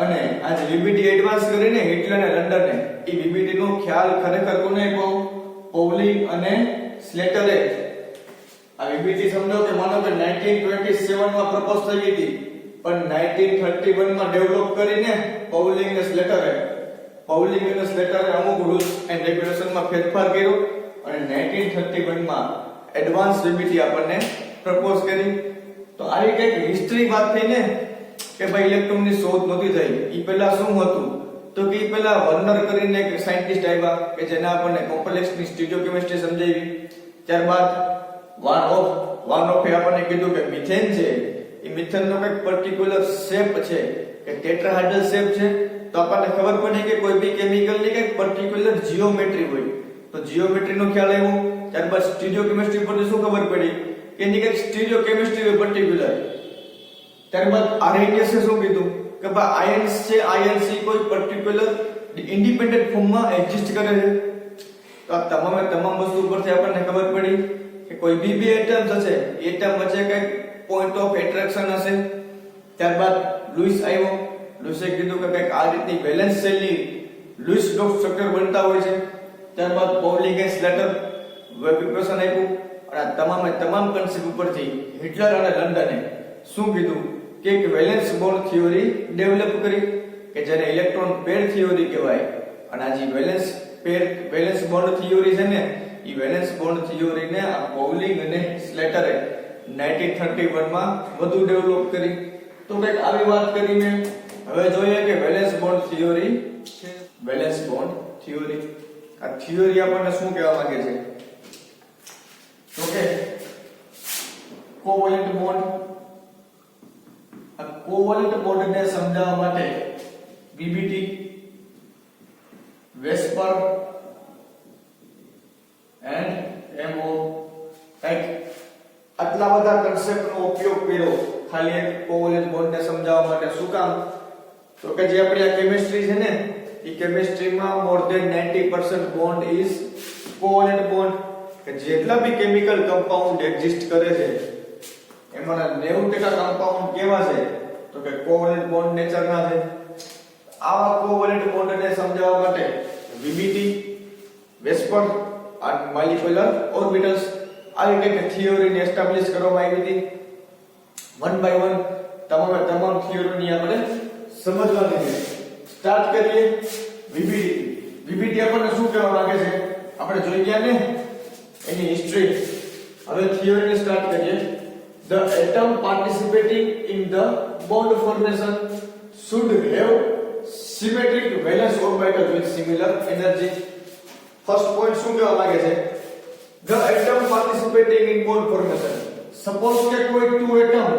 અને આ જે VBT એડવાન્સ કરીને હિટલર અને લંડને એ VBT નો ખ્યાલ ખરેખર કોને આપ્યો? પાઉલિંગ અને સ્લેટરે. આ VBT સમજો કે માનો કે 1927 માં પ્રપોઝ થઈ હતી, પણ 1931 માં ડેવલપ કરીને પાઉલિંગ અને સ્લેટરે અમુક રૂલ્સ એન્ડ રેગ્યુલેશન માં ફેરફાર કર્યો અને 1931 માં એડવાન્સ VBT આપણને પ્રપોઝ કરી. તો આવી કઈક હિસ્ટ્રી વાત થઈ ને કે ભાઈ ઇલેક્ટ્રોનની શોધ નહોતી થઈ. ઈ પહેલા શું હતું તો કે ઈ પહેલા વર્નર કરીને એક સાયન્ટિસ્ટ આવ્યા કે જેને આપણને કોમ્પ્લેક્સની સ્ટીરિયોકેમિસ્ટ્રી સમજાવી. ત્યારબાદ વાન ઓફ આપણને કીધું કે મિથેન છે એ મિથેનનો કંઈક પર્ટિક્યુલર શેપ છે કે ટેટ્રાહાઇડ્રલ શેપ છે. તો આપણને ખબર પડી કે કોઈ બી કેમિકલની કંઈક પર્ટિક્યુલર જીઓમેટ્રી હોય. તો જીઓમેટ્રીનો ખ્યાલ આવ્યો. ત્યારબાદ સ્ટીરિયોકેમિસ્ટ્રી પરથી શું ખબર પડી કે એની કંઈક સ્ટીરિયોકેમિસ્ટ્રી હોય પર્ટિક્યુલર. ત્યારબાદ આરએનએસ શું કીધું કે ભાઈ આયન્સ છે, આયન્સ કોઈ પર્ટિક્યુલર ઇન્ડિપેન્ડન્ટ ફોર્મમાં એક્ઝિસ્ટ કરે છે. તો આ તમામ વસ્તુ પરથી આપણને ખબર પડી કે કોઈ બી બે એટમ્સ હશે, એટમ વચ્ચે કંઈક પોઈન્ટ ઓફ એટ્રેક્શન હશે. ત્યારબાદ લુઈસ આવ્યો. લુઈસે કીધું કે કંઈક આ રીતની વેલેન્સ સેલની લુઈસ ડોટ સ્ટ્રક્ચર બનતા હોય છે. ત્યારબાદ પૌલિંગ એન્ડ સ્લેટર વેવિપ્રેશન આપ્યું. અને તમામ કન્સેપ્ટ ઉપરથી હિટલર અને લંડને શું કીધું કે એક વેલેન્સ બોન્ડ થિયોરી ડેવલપ કરી કે જેને ઇલેક્ટ્રોન પેર થિયોરી કહેવાય. અને આ જે વેલેન્સ બોન્ડ થિયોરી છે ને એ વેલેન્સ બોન્ડ થિયોરીને આ પૌલિંગ અને સ્લેટરે 1931 માં વધુ ડેવલપ કરી. તો કંઈક આવી વાત કરીને હવે જોઈએ કે વેલેન્સ બોન્ડ થિયોરી છે. વેલેન્સ બોન્ડ થિયોરી આ થિયોરી આપણને શું કહેવા માંગે છે તો કે કોવેલેન્ટ બોન્ડ. આ કોવેલેન્ટ બોન્ડને સમજાવવા માટે બીબીટી, વેસ્પર એન્ડ એમઓ આટલા બધા કન્સેપ્ટનો ઉપયોગ કર્યો ખાલી એક કોવેલેન્ટ બોન્ડને સમજાવવા માટે. શું કામ તો કે જે આપણી આ કેમિસ્ટ્રી છે ને એ કેમિસ્ટ્રીમાં more than 90% bond is covalent bond. કે જેટલા બી કેમિકલ કમ્પાઉન્ડ એક્ઝિસ્ટ કરે છે એમાંના 90% કમ્પાઉન્ડ કેવા છે તો કે કોવેલેન્ટ બોન્ડ નેચરના છે. આવા કોવેલેન્ટ બોન્ડને સમજાવવા માટે વીબીટી, વેસ્પર અને મોલેક્યુલર ઓર્બિટલ્સ આવી કંઈક થિયોરીને એસ્ટાબ્લિશ કરવામાં આવી હતી. વન બાય વન તમામ થિયોરીની આપણે સમજવાની છે. સ્ટાર્ટ કરીએ વીબીટી. વીબીટી આપણને શું કહેવા માંગે છે આપણે જોઈ ગયા ને એની હિસ્ટ્રી. હવે થિયોરીને સ્ટાર્ટ કરીએ. The atom participating in the bond formation should have symmetric valence orbital with similar energy. First point શું કહેવા માંગે છે the atom participating in bond formation. Suppose કે કોઈ two atom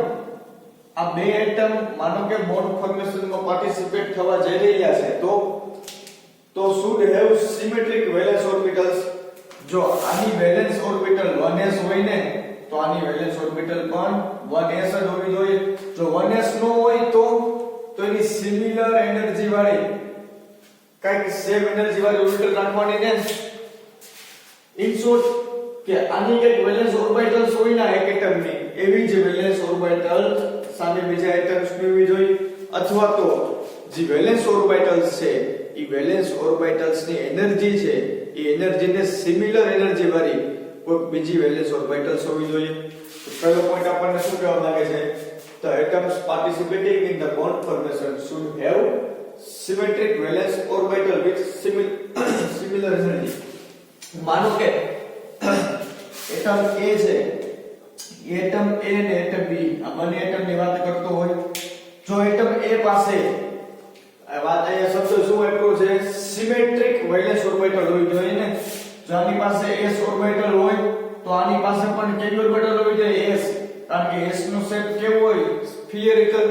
આ બે એટમ માનો કે બોન્ડ ફોર્મેશન માં પાર્ટિસિપેટ થવા જઈ રહ્યા છે તો should have symmetric valence orbitals. જો આની વેલેન્સ ઓર્બિટલ 1s હોય ને તો આની વેલેન્સ ઓર્બિટલ પણ 1s જ હોવી જોઈએ. જો 1s નો હોય તો એની સિમિલર એનર્જી વાળી કઈક સેમ એનર્જી વાળી ઓર્બિટલ રાખવાની ને. ઇન શોર્ટ કે આની કઈક વેલેન્સ ઓર્બિટલ્સ હોય ને એક એટમની એવી જ વેલેન્સ ઓર્બિટલ સામે બીજા એટમ્સ ની હોવી જોઈએ. અથવા તો જે વેલેન્સ ઓર્બિટલ્સ છે એ વેલેન્સ ઓર્બિટલ્સ ની એનર્જી છે એ એનર્જીને સિમિલર એનર્જી વાળી કોઈ બીજી વેલેન્સ ઓર્બિટલ્સ હોવી જોઈએ. તો પહેલો પોઈન્ટ આપણને શું કહેવા માંગે છે the atoms participating in the bond formation should have symmetric valence orbital with similar energy. માનો કે એટમ A છે એટમ A અને એટમ B આ બંને એટમ ની વાત કરતો હોય. જો એટમ A પાસે વાત અહીંયા શબ્દ શું આપ્યો છે સિમેટ્રિક વેલેન્સ ઓર્બિટલ હોવી જોઈએ ને. જો આની પાસે s ઓર્બિટલ હોય તો આની પાસે પણ કેવી ઓર્બિટલ હોવી જોઈએ s. કારણ કે s નો શેપ કેવો હોય સ્ફિયરિકલ.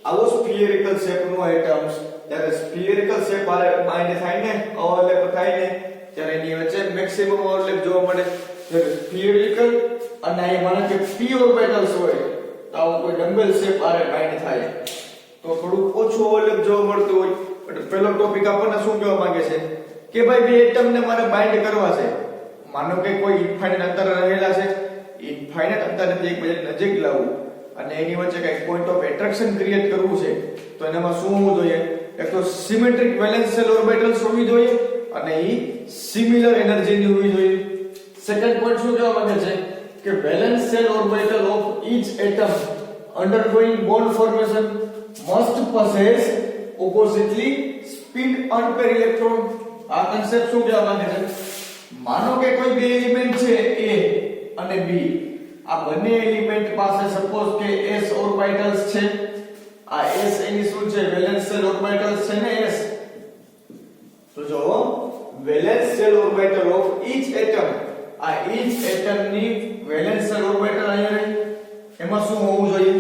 આવો સ્ફિયરિકલ શેપ નો એટમ્સ ત્યારે સ્ફિયરિકલ શેપ બાઇન્ડ થાય ને ઓવરલેપ થાય ને ત્યારે એની વચ્ચે મેક્સિમમ ઓવરલેપ જોવા મળે. જ્યારે સ્ફિયરિકલ અને આ માનો કે p ઓર્બિટલ્સ હોય તો આવો કોઈ ડમ્બેલ શેપ આરે બાઇન્ડ થાય તો થોડું ઓછું ઓવરલેપ જોવા મળતું હોય. બટ પહેલો ટોપિક આપણને શું કહેવા માંગે છે કે ભાઈ બે એટમ ને મારે બાઇન્ડ કરવા છે. માનો કે કોઈ ઇન્ફાઇનાઇટ અંતર રહેલા છે, ઇન્ફાઇનાઇટ અંતરથી એકબીજાની નજીક લાવવું અને એની વચ્ચે કંઈક પોઈન્ટ ઓફ એટ્રેક્શન ક્રિએટ કરવું છે તો એનામાં શું હોવું જોઈએ એક તો સિમેટ્રિક વેલેન્સ શેલ ઓર્બિટલ્સ હોવી જોઈએ અને એ સિમિલર એનર્જીની હોવી જોઈએ. સેકન્ડ પોઈન્ટ શું કહેવા માંગે છે કે valence shell orbital of each atom undergoing bond formation must possess oppositely spin unpair electron. આ કન્સેપ્ટ શું કહેવા માંગે છે માનો કે કોઈ બે એલિમેન્ટ છે A અને B આ બંને એલિમેન્ટ પાસે સપોઝ કે s ઓર્બિટલ્સ છે, આ s એની શું છે વેલેન્સ શેલ ઓર્બિટલ્સ છે ને s, તો જો valence shell orbital of each atom, આ ઈચ એટમ ની વેલેન્સ શેલ ઓર્બિટલ અહીંયા રહી, એમાં શું હોવું જોઈએ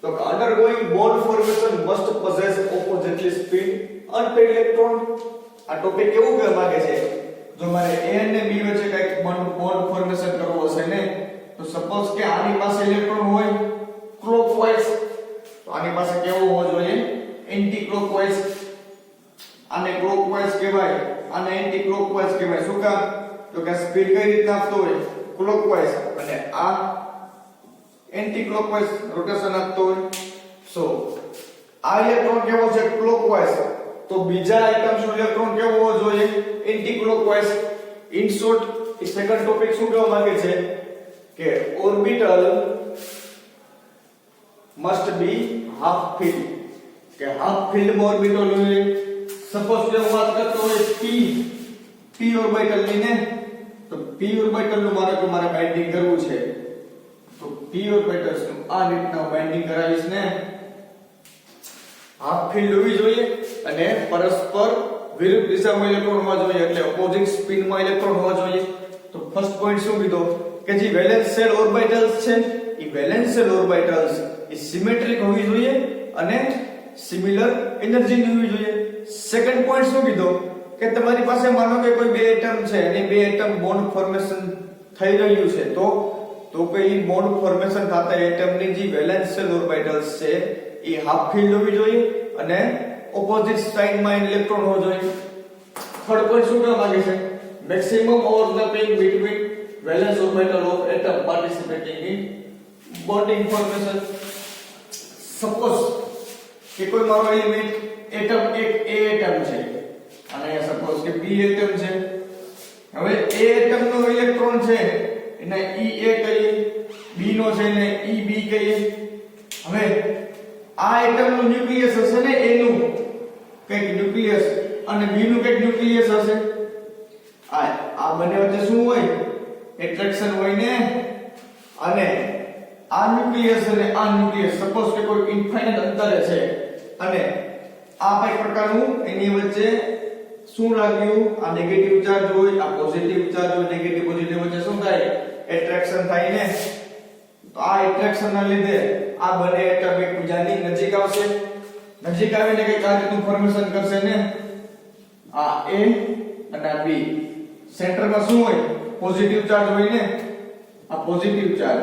તો undergoing bond formation must possess oppositely spin unpaired electron. આ ટોપિક કેવું કહેવા માંગે છે, જો મારે a અને b વચ્ચે કંઈક બોન્ડ ફોર્મેશન કરવો હશે ને, તો સપોઝ કે આની પાસે ઇલેક્ટ્રોન હોય ક્લોકવાઇઝ, તો આની પાસે કેવો હોવો જોઈએ એન્ટી ક્લોકવાઇઝ, આને ક્લોકવાઇઝ કહેવાય, આને એન્ટી ક્લોકવાઇઝ કહેવાય. શું કામ તો કે સ્પીડ કઈ રીતના આપતો હોય ક્લોકવાઇઝ, અને આ એન્ટી ક્લોકવાઇઝ રોટેશન આપતો હોય. સો આ ઇલેક્ટ્રોન કેવો છે ક્લોકવાઇઝ, તો બીજા એટમ્સ નો ઇલેક્ટ્રોન કેવો હોવો જોઈએ anti clockwise. In short A second topic શું કહેવા માંગે છે કે orbital must be half field, કે હાફ ફિલ્ડ માં ઓર્બિટલ હોય. સપોઝ કે હું વાત કરતો હોય p ઓર્બિટલ ની ને, તો p ઓર્બિટલ નું મારે બાઇન્ડિંગ કરવું છે, તો p ઓર્બિટલ્સ નું આ રીતના બાઇન્ડિંગ કરાવીશ ને, હાફ ફિલ્ડ હોવી જોઈએ અને પરસ્પર વિરુદ્ધ દિશામાં ઇલેક્ટ્રોન હોવા જોઈએ, એટલે ઓપોઝિટ સ્પિન માં ઇલેક્ટ્રોન હોવા જોઈએ. તો ફર્સ્ટ પોઈન્ટ શું કીધો કે જે વેલેન્સ શેલ ઓર્બિટલ્સ છે એ વેલેન્સ શેલ ઓર્બિટલ્સ એ સિમેટ્રિક હોવી જોઈએ અને સિમિલર એનર્જી ની હોવી જોઈએ. સેકન્ડ પોઈન્ટ શું કીધો કે તમારી પાસે માનો કે કોઈ બે એટમ છે અને બે એટમ બોન્ડ ફોર્મેશન થઈ રહ્યું છે, તો કોઈ બોન્ડ ફોર્મેશન થતા એટમની જે વેલેન્સ શેલ ઓર્બિટલ્સ છે એ હાફ ફિલ્ડ હોવી જોઈએ અને ઓપોઝિટ સાઇડમાં ઇલેક્ટ્રોન હોવો જોઈએ. થર્ડ પોઈન્ટ શું કહેવા માંગે છે maximum overlapping between valence orbital of atom participating in bonding formation. Suppose કે કોઈ મારો એલિમેન્ટ એટમ એક a એટમ છે અને સપોઝ કે b એટમ છે. હવે a એટમ નો ઇલેક્ટ્રોન છે એને ea કહીએ, b નો છે એને eb કહીએ. હવે આ એટમ નું ન્યુક્લિયસ હશે ને a નું કઈક ન્યુક્લિયસ અને b નું કઈક ન્યુક્લિયસ હશે. આ બંને વચ્ચે શું હોય એટ્રેક્શન હોય ને, અને આ ન્યુક્લિયસ અને આ ન્યુક્લિયસ સપોઝ કે કોઈ ઇન્ફાઇનાઇટ અંતરે છે અને આ કઈ પ્રકારનું એની વચ્ચે શું લાગ્યું, આ નેગેટિવ ચાર્જ હોય, આ પોઝિટિવ ચાર્જ હોય, નેગેટિવ પોઝિટિવ વચ્ચે શું થાય એટ્રેક્શન થાય ને. તો આ એટ્રેક્શન ના લીધે આ બંને એટમ એકબીજાની નજીક આવશે, નજીક આવીને કઈ આ રીતનું ફોર્મેશન કરશે ને, આ a અને આ b. સેન્ટરમાં શું હોય પોઝિટિવ ચાર્જ હોય ને, આ પોઝિટિવ ચાર્જ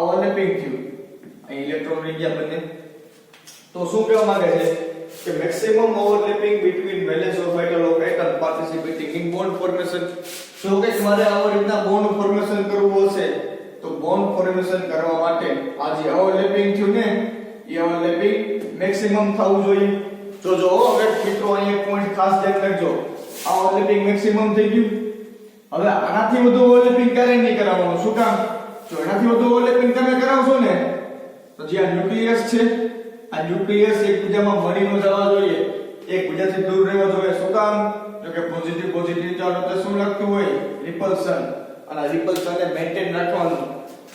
ઓવરલેપિંગ થયું, અહીં ઇલેક્ટ્રોન રહી ગયા બંને. તો શું કહેવા માંગે છે કે maximum overlapping between valence orbital of atom participating in bond formation. જો કે તમારે આવા રીતના બોન્ડ ફોર્મેશન કરવું હશે તો બોન્ડ ફોર્મેશન કરવા માટે આ જે ઓવરલેપિંગ થયું ને એ ઓવરલેપિંગ મેક્સિમમ થવું જોઈએ. જો હવે મિત્રો અહીં એક પોઈન્ટ ખાસ ધ્યાન રાખજો, આ ઓવરલેપિંગ મેક્સિમમ થઈ ગયું. હવે આનાથી વધુ ઓવરલેપિંગ ક્યારે નહીં કરાવવાનું, શું કામ જો એનાથી વધુ ઓવરલેપિંગ તમે કરાવશો ને તો જે આ ન્યુક્લિયસ છે આ ન્યુક્લિયસ એકબીજામાં મળી ન જવા જોઈએ, એકબીજાથી દૂર રહેવા જોઈએ. શું કામ તો કે પોઝિટિવ ચાર્જ એટલે શું લાગતું હોય રિપલ્શન, અને રિપલ્શનને મેન્ટેન રાખવાનું.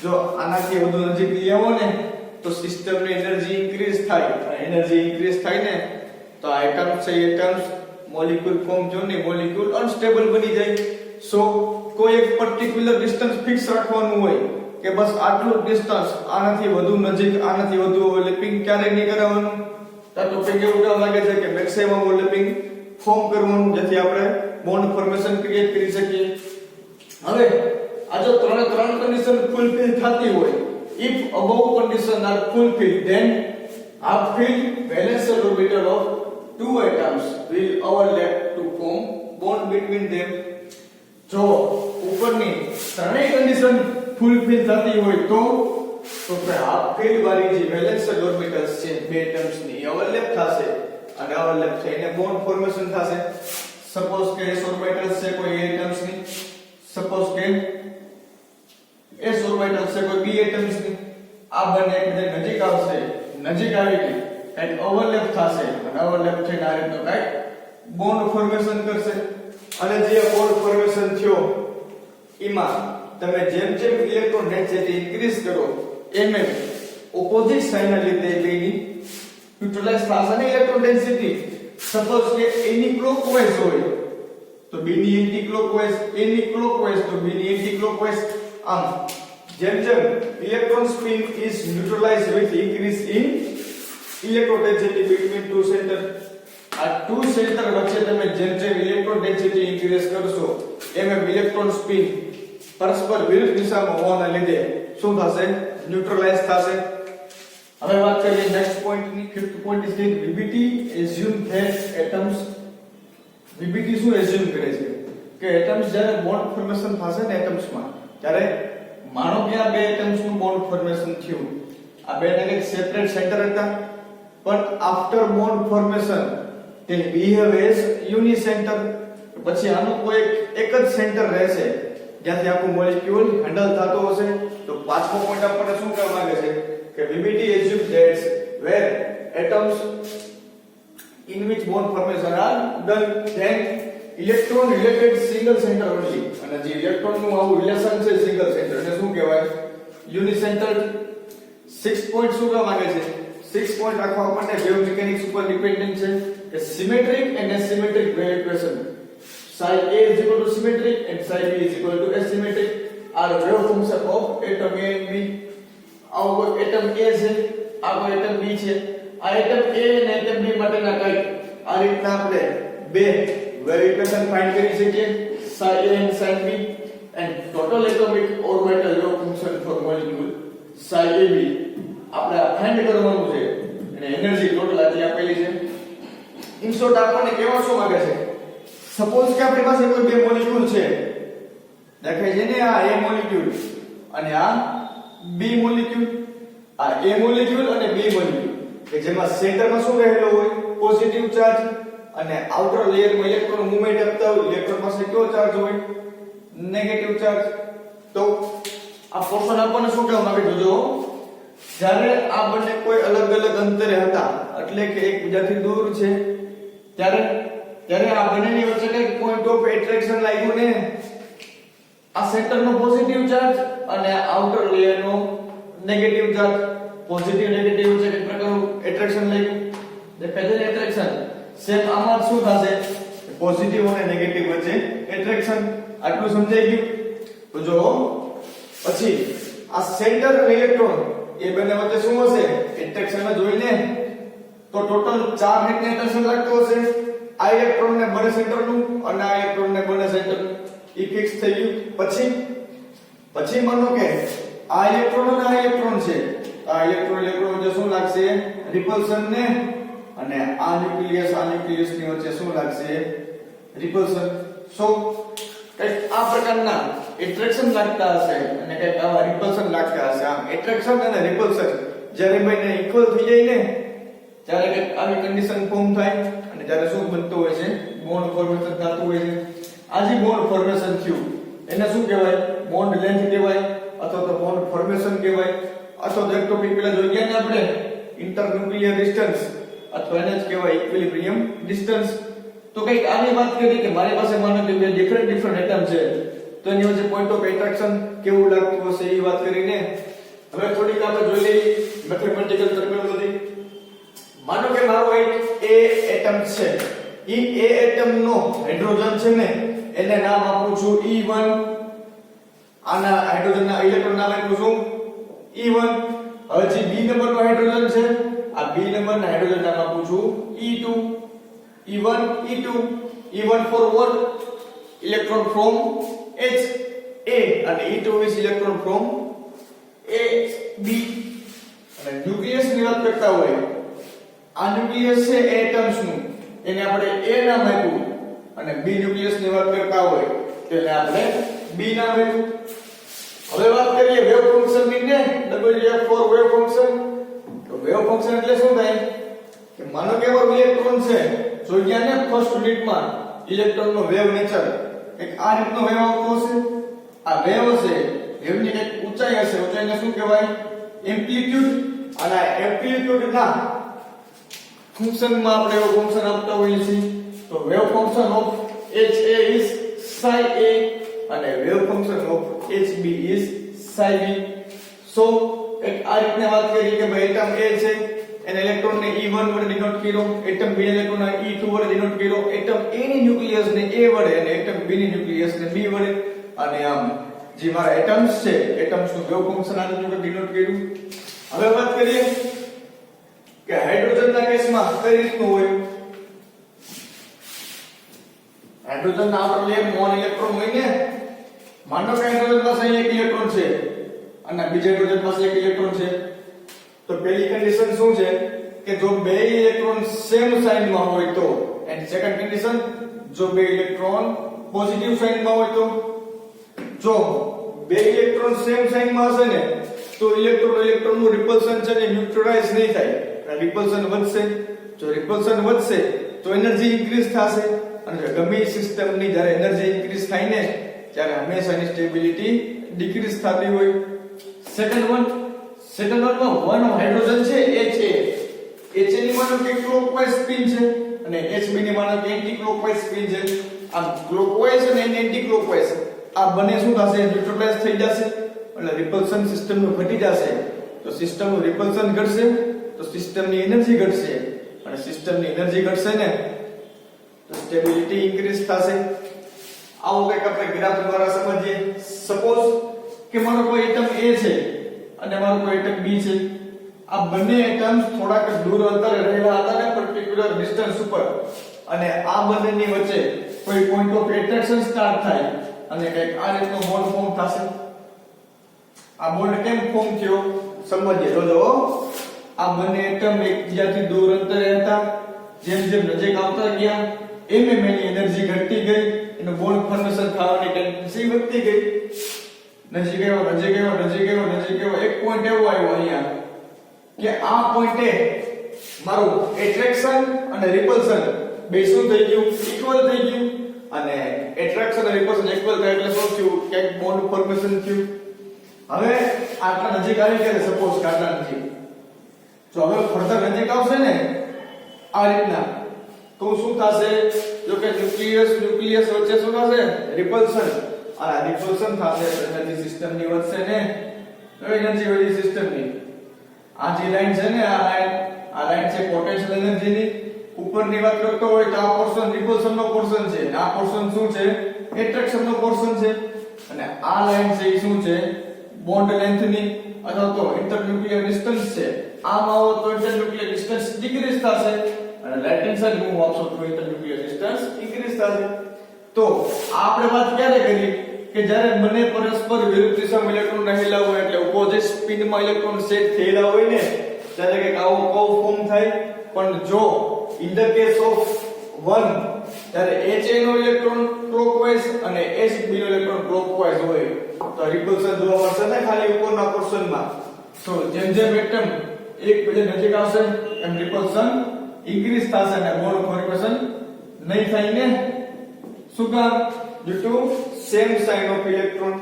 જો આનાથી વધુ નજીક લઈ આવો ને તો સિસ્ટમની એનર્જી ઇન્ક્રીઝ થાય, એનર્જી ઇન્ક્રીઝ થાય ને તો આ એટમ્સ છે એટમ્સ મોલેક્યુલ ફોર્મ જો ને મોલેક્યુલ અનસ્ટેબલ બની જાય. સો કોઈ એક પર્ટિક્યુલર ડિસ્ટન્સ ફિક્સ રાખવાનું હોય કે બસ આટલું ડિસ્ટન્સ, આનાથી વધુ નજીક, આનાથી વધુ ઓવરલેપિંગ ક્યારે નહીં કરાવવાનું. તો પેકે ઉડા લાગે છે કે મેક્સિમમ ઓવરલેપિંગ ફોર્મ કરવાનું જેથી આપણે બોન્ડ ફોર્મેશન ક્રિએટ કરી શકીએ. હવે આ જો ત્રણ કન્ડિશન ફૂલફિલ થતી હોય, if above condition are fulfilled then half filled valence orbital of two atoms will overlap to form bond between them. જો ઉપરની ત્રણેય કન્ડિશન ફૂલફિલ થતી હોય તો હાફ ફિલ્ડ વાળી જે વેલેન્સ ઓર્બિટલ્સ છે બે એટમ્સ ની ઓવરલેપ થશે અને ઓવરલેપ થઈને બોન્ડ ફોર્મેશન થશે. સપોઝ કે s ઓર્બિટલ્સ છે કોઈ એટમ્સ ની, સપોઝ કે s ઓર્બિટલ્સ છે કોઈ b એટમ્સ ની, આ બંને એકબીજા નજીક આવશે, નજીક આવીને એક ઓવરલેપ થશે અને ઓવરલેપ થઈને આ રીતનો કાંઈક બોન્ડ ફોર્મેશન કરશે. અને જે બોન્ડ ફોર્મેશન થયો એમાં તમે જેમ જેમ ઇલેક્ટ્રોન ડેન્સિટી ઇન્ક્રીઝ કરો એમ ઓપોઝિટ સાઇનના લીધે બેની ન્યુટ્રલાઇઝ થશે ને ઇલેક્ટ્રોન ડેન્સિટી. સપોઝ કે એની ક્લોકવાઇઝ હોય તો b ની એન્ટી ક્લોકવાઇઝ, એની ક્લોકવાઇઝ તો b ની એન્ટી ક્લોકવાઇઝ. આમ જેમ જેમ electron spin is neutralise with increase in electron density between two center, આ ટુ સેન્ટર વચ્ચે તમે જેમ જેમ ઇલેક્ટ્રોન ડેન્સિટી ઇન્ક્રીઝ કરશો એમ ઇલેક્ટ્રોન સ્પિન પરસ્પર વિરુદ્ધ દિશામાં હોવાના લીધે શું થશે? ન્યુટ્રલાઇઝ થશે. હવે વાત કરીએ નેક્સ્ટ પોઈન્ટ ની. Fifth point is that VBT assume that atoms, VBT શું એઝ્યુમ કરે છે કે એટમ્સ જ્યારે બોન્ડ ફોર્મેશન થશે ને એટમ્સમાં, ત્યારે માનો કે આ બે એટમ્સ નું બોન્ડ ફોર્મેશન થયું, આ બે ને સેપરેટ સેન્ટર હતા, પણ after bond formation they behave as unicenter. પછી આનું કોઈ એક જ સેન્ટર રહેશે જ્યાંથી આખું મોલેક્યુલ હેન્ડલ થતો હશે. તો પાંચમો પોઈન્ટ આપણને શું કહેવા માંગે છે કે VBT assumes that where atoms in which bond formation are done then electron related single center only. અને જે ઇલેક્ટ્રોન નું આવું રિલેશન છે સિંગલ સેન્ટર ને શું કહેવાય? યુનિસેન્ટર્ડ. 6 પોઈન્ટ શું કહેવા માંગે છે? 6 પોઈન્ટ રાખવા આપણને વેવ મિકેનિક્સ ઉપર ડિપેન્ડન્ટ છે કે symmetric and asymmetric wave equation psi a is equal to symmetric and psi b is equal to asymmetric are wave function of atom A and B. આ કોઈ એટમ A છે, આ કોઈ atom B છે. આ atom A અને atom B માટેના કઈ આ રીતના આપણે બે વેવ ઇક્વેશન ફાઇન્ડ કરી શકીએ, psi A and psi B, and total atomic orbital wave function for molecule psi AB આપણે ફાઇન્ડ કરવાનું છે અને એનર્જી ટોટલ આટલી આપેલી છે. ઇન શોર્ટ આપણને કેવા શું માંગે છે? સપોઝ કે આપણી પાસે કોઈ બે મોલેક્યુલ છે, દેખાય છે ને, આ A મોલેક્યુલ અને આ B મોલેક્યુલ. આ A મોલેક્યુલ અને B મોલેક્યુલ કે જેમાં સેન્ટરમાં શું રહેલો હોય? પોઝિટિવ ચાર્જ, અને આઉટર લેયરમાં ઇલેક્ટ્રોન મૂવમેન્ટ આપતા હોય, ઇલેક્ટ્રોન પાસે કયો ચાર્જ હોય? Negative charge. તો આ પોર્શન આપણને શું કહેવા માંગે છે? જો જ્યારે આ બંને કોઈ અલગ અલગ અંતરે હતા, એટલે કે એકબીજાથી દૂર છે, ત્યારે આ બંનેની વચ્ચે કઈ પોઈન્ટ ઓફ એટ્રેક્શન લાગ્યું ને, આ સેન્ટરનો પોઝિટિવ ચાર્જ અને આઉટર લેયરનો નેગેટિવ ચાર્જ. પોઝિટિવ નેગેટિવ છે કે પ્રકારનું એટ્રેક્શન લાગ્યું, દેખાય છે એટ્રેક્શન. સેમ આમાં શું થશે? પોઝિટિવ અને નેગેટિવ વચ્ચે એટ્રેક્શન. આટલું સમજાઈ ગયું? તો જો પછી આ સેન્ટર અને ઇલેક્ટ્રોન એ બંને વચ્ચે શું હશે? એટ્રેક્શન જોઈને તો ટોટલ 4 નેટને એટ્રેક્શન લાગતું હશે. આ ઇલેક્ટ્રોન ને બંને સેન્ટરનું અને આ ઇલેક્ટ્રોન ને બંને સેન્ટરનું એ ફિક્સ થઈ ગયું. પછી માનો કે આ ઇલેક્ટ્રોન અને આ ઇલેક્ટ્રોન છે, આ ઇલેક્ટ્રોન વચ્ચે શું લાગશે? રિપલ્શન ને, અને આ ન્યુક્લિયસ ની વચ્ચે શું લાગશે? રિપલ્શન. સો કઈક આ પ્રકારના એટ્રેક્શન લાગતા હશે અને કઈક આવા રિપલ્શન લાગતા હશે. આમ એટ્રેક્શન અને રિપલ્શન જ્યારે બંને ઇક્વલ થઈ જાય ને, ત્યારે કઈક આવી કન્ડિશન ફોર્મ થાય અને ત્યારે શું બનતું હોય છે? બોન્ડ ફોર્મેશન થતું હોય છે. આ જે બોન્ડ ફોર્મેશન થયું એને શું કહેવાય? બોન્ડ લેન્થ કહેવાય, અથવા તો બોન્ડ ફોર્મેશન કહેવાય, અથવા તો એક ટોપિક પેલા જોઈ ગયા ને આપણે, ઇન્ટરન્યુક્લિયર ડિસ્ટન્સ, અથવા એને જ કહેવાય ઇક્વિલિબ્રિયમ ડિસ્ટન્સ. તો કઈક આવી વાત કરી કે મારી પાસે માનો કે બે ડિફરન્ટ એટમ છે, તો એની વચ્ચે પોઈન્ટ ઓફ એટ્રેક્શન કેવું લાગતું હશે એ વાત કરીને હવે થોડીક આપણે જોઈ લઈએ મેથેમેટિકલ ટર્મિનોલોજી. માનો કે મારો એક A એટમ છે, એ A એટમ નો હાઇડ્રોજન છે ને, એને નામ આપું છું E1. આના હાઇડ્રોજનના ઇલેક્ટ્રોન નામ આપું છું E1. હવે જે B નંબરનો હાઇડ્રોજન છે, આ B નંબરના હાઇડ્રોજન નામ આપું છું E2. E1 E2. E1 for what? Electron from H A, and E2 is electron from A B. અને ન્યુક્લિયસ ની વાત કરતા હોય, આ ન્યુક્લિયસ છે A એટમ્સ નું, એને આપણે A નામ આપ્યું, અને B ન્યુક્લિયસ ની વાત કરતા હોય તેને આપણે B નામ આપ્યું. હવે વાત કરીએ વેવ ફંક્શન ની ને, WF for વેવ ફંક્શન. તો વેવ ફંક્શન એટલે શું થાય કે માનો કે એવો ઇલેક્ટ્રોન છે, જોઈ ગયા ને ફર્સ્ટ યુનિટમાં ઇલેક્ટ્રોન નો વેવ નેચર, એક આ રીતનો વેવ આવતો હશે. આ વેવ હશે, વેવની એક ઊંચાઈ હશે, ઊંચાઈને શું કહેવાય? એમ્પ્લિટ્યુડ. અને એમ્પ્લિટ્યુડ ના ફંક્શનમાં આપણે એવો ફંક્શન આપતા હોઈએ છીએ. તો wave function of HA is psi A અને wave function of Hb is psi b. સો એક આ રીતને વાત કરી કે ભાઈ એટમ A છે એને ઇલેક્ટ્રોન ને E1 વડે ડિનોટ કર્યો, એટમ B ઇલેક્ટ્રોન ને E2 વડે ડિનોટ કર્યો, એટમ A ની ન્યુક્લિયસ ને A વડે અને એટમ B ની ન્યુક્લિયસ ને B વડે, અને આમ જે મારા એટમ્સ છે એટમ્સ નું વેવ ફંક્શન આ રીતે ડિનોટ કર્યું. હવે વાત કરીએ કે હાઇડ્રોજન ના કેસમાં કઈ રીતનું હોય. હાઇડ્રોજન ના આપણે મોન ઇલેક્ટ્રોન હોય ને, માનો કે હાઇડ્રોજન પાસે એક ઇલેક્ટ્રોન છે અને બીજા હાઇડ્રોજન પાસે એક ઇલેક્ટ્રોન છે, તો પહેલી કન્ડિશન શું છે કે જો બે ઇલેક્ટ્રોન સેમ સાઇન માં હોય તો, એન્ડ સેકન્ડ કન્ડિશન જો બે ઇલેક્ટ્રોન પોઝિટિવ સાઇન માં હોય તો. જો બે ઇલેક્ટ્રોન સેમ સાઇન માં હશે ને તો ઇલેક્ટ્રોન નું રિપલ્શન છે ને ન્યુટ્રલાઇઝ નહીં થાય, રિપલ્શન વધશે. જો રિપલ્શન વધશે તો એનર્જી ઇન્ક્રીઝ થશે, અને જો ગમે સિસ્ટમ ની જ્યારે એનર્જી ઇન્ક્રીઝ થાય ને ત્યારે હંમેશા એની સ્ટેબિલિટી ડિક્રીઝ થતી હોય. સેકન્ડ વન માં વન હાઇડ્રોજન છે HA ની માનો કે ક્લોકવાઇઝ સ્પિન છે અને HB ની માનો કે એન્ટી ક્લોકવાઇઝ સ્પિન છે. આ ક્લોકવાઇઝ અને એન્ટી ક્લોકવાઇઝ આ બંને શું થશે, ન્યુટ્રલાઇઝ થઈ જશે, એટલે રિપલ્શન સિસ્ટમ નું ઘટી જશે. તો સિસ્ટમ નું રિપલ્શન ઘટશે તો સિસ્ટમ ની એનર્જી ઘટશે, અને સિસ્ટમ ની એનર્જી ઘટશે ને તો સ્ટેબિલિટી ઇન્ક્રીઝ થશે. આવો કંઈક આપણે ગ્રાફ દ્વારા સમજીએ. સપોઝ કે મારો કોઈ એટમ A છે અને મારો કોઈ એટમ B છે. આ બંને એટમ્સ થોડાક દૂર અંતરે રહેલા હતા ને પર્ટિક્યુલર ડિસ્ટન્સ ઉપર, અને આ બંનેની વચ્ચે કોઈ પોઈન્ટ ઓફ એટ્રેક્શન સ્ટાર્ટ થાય અને કંઈક આ રીતનો બોન્ડ ફોર્મ થશે. આ બોન્ડ કેમ ફોર્મ થયો સમજીએ. જો આ બંને એટમ એકબીજાથી દૂર અંતરે હતા, જેમ જેમ નજીક આવતા ગયા એમ એની એનર્જી ઘટતી ગઈ, એનો બોન્ડ ફોર્મેશન થવાની ટેન્ડન્સી વધતી ગઈ. નજીક આવ્યો એક પોઈન્ટ એવો આવ્યો અહીંયા કે આ પોઈન્ટે મારું એટ્રેક્શન અને રિપલ્શન બે શું થઈ ગયું, ઇક્વલ થઈ ગયું, અને એટ્રેક્શન અને રિપલ્શન ઇક્વલ થાય એટલે શું થયું કે બોન્ડ ફોર્મેશન થયું. હવે આટલા નજીક આવી ગયા સપોઝ આટલા નજીક, તો હવે ફર્ધર નજીક આવશે ને આ રીતના તો શું થશે, જો કે ન્યુક્લિયસ વચ્ચે શું થશે, રિપલ્શન, અને રિપલ્શન થશે તો એનર્જી સિસ્ટમ ની વધશે ને, એનર્જી વધી સિસ્ટમ ની. આ જે લાઈન છે ને આ લાઈન છે પોટેન્શિયલ એનર્જી ની. ઉપરની વાત કરતો હોય તો આ પોર્શન રિપલ્શન નો પોર્શન છે, આ પોર્શન શું છે, એટ્રેક્શન નો પોર્શન છે, અને આ લાઈન છે એ શું છે, બોન્ડ લેન્થ ની અથવા તો ઇન્ટરન્યુક્લિયર ડિસ્ટન્સ છે. આમ આવો તો ઇન્ટરન્યુક્લિયર ડિસ્ટન્સ ડિક્રીઝ થશે, અને રાઈટ હેન્ડ સાઈડ મૂવ આપશો તો ઇન્ટરન્યુક્લિયર ડિસ્ટન્સ ઇન્ક્રીઝ થશે. તો આપણે વાત ક્યારે કરી કે જ્યારે બંને પરસ્પર વિરુદ્ધ દિશામાં ઇલેક્ટ્રોન રહેલા હોય, એટલે ઓપોઝિટ સ્પિનમાં ઇલેક્ટ્રોન સેટ થયેલા હોય ને ત્યારે કે આવો કર્વ ફોર્મ થાય. પણ જો ઇન ધ કેસ ઓફ 1 ત્યારે HA નો ઇલેક્ટ્રોન ક્લોકવાઇઝ અને HB નો ઇલેક્ટ્રોન ક્લોકવાઇઝ હોય તો રિપલ્શન જોવા મળશે ને ખાલી ઉપરના પોર્શનમાં. તો જેમ જેમ એટમ એકબીજા નજીક આવશે એમ રિપલ્શન ઇન્ક્રીઝ થશે અને બોન્ડ ફોર્મેશન નહીં થાય ને. શું કામ? due to same sign of electron.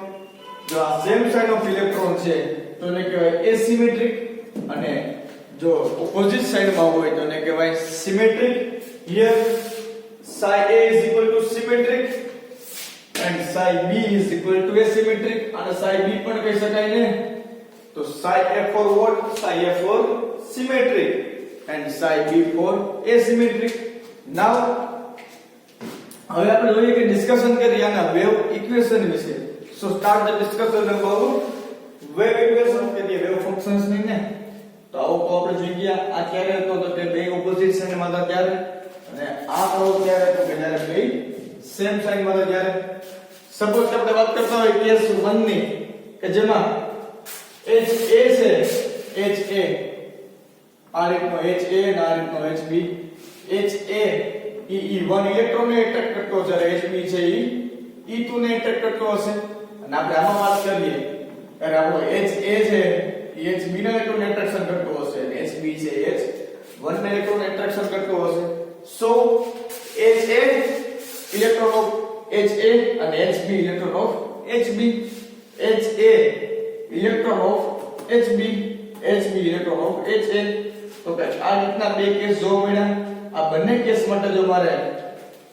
જો આ same sign of electron છે તો એને કહેવાય asymmetric, અને જો opposite side માં હોય તો એને કહેવાય symmetric. Here psi A is equal to symmetric and psi B is equal to asymmetric, અને psi B પણ કહી શકાય ને. તો psi A for what? Psi A for symmetric and psi B for asymmetric. Now હવે આપણે જોઈએ કે ડિસ્કશન કરીએ આના વેવ ઇક્વેશન વિશે. So start the discussion about wave equation, કે વેવ ફંક્શન્સ ની ને. તો આવો તો આપણે જોઈ ગયા. આ ક્યારે હતો તો કે બે ઓપોઝિટ સાઇન માં હતા ત્યારે, અને આ કહો ક્યારે તો કે જ્યારે બે સેમ સાઇન માં હતા ત્યારે. સપોઝ કે આપણે વાત કરતા હોય કેસ 1 ની કે જેમાં HA છે, HA આ રીતનો HA અને આ રીતનો HB. HA E1 ઇલેક્ટ્રોન ને એટ્રેક્ટ કરતો છે, જ્યારે HB છે E2 ને એટ્રેક્ટ કરતો હશે. અને આપણે આમાં વાત કરીએ ત્યારે આપણો HA છે એ HB ને ઇલેક્ટ્રોન એટ્રેક્શન કરતો હશે, અને HB છે H1 ને ઇલેક્ટ્રોન એટ્રેક્શન કરતો હશે. સો HA ઇલેક્ટ્રોન ઓફ HA અને HB electron of HB. HA electron of HB, HB electron of HA. તો કે આ રીતના બે કેસ જોવા મળ્યા. આ બંને કેસ માટે જો મારે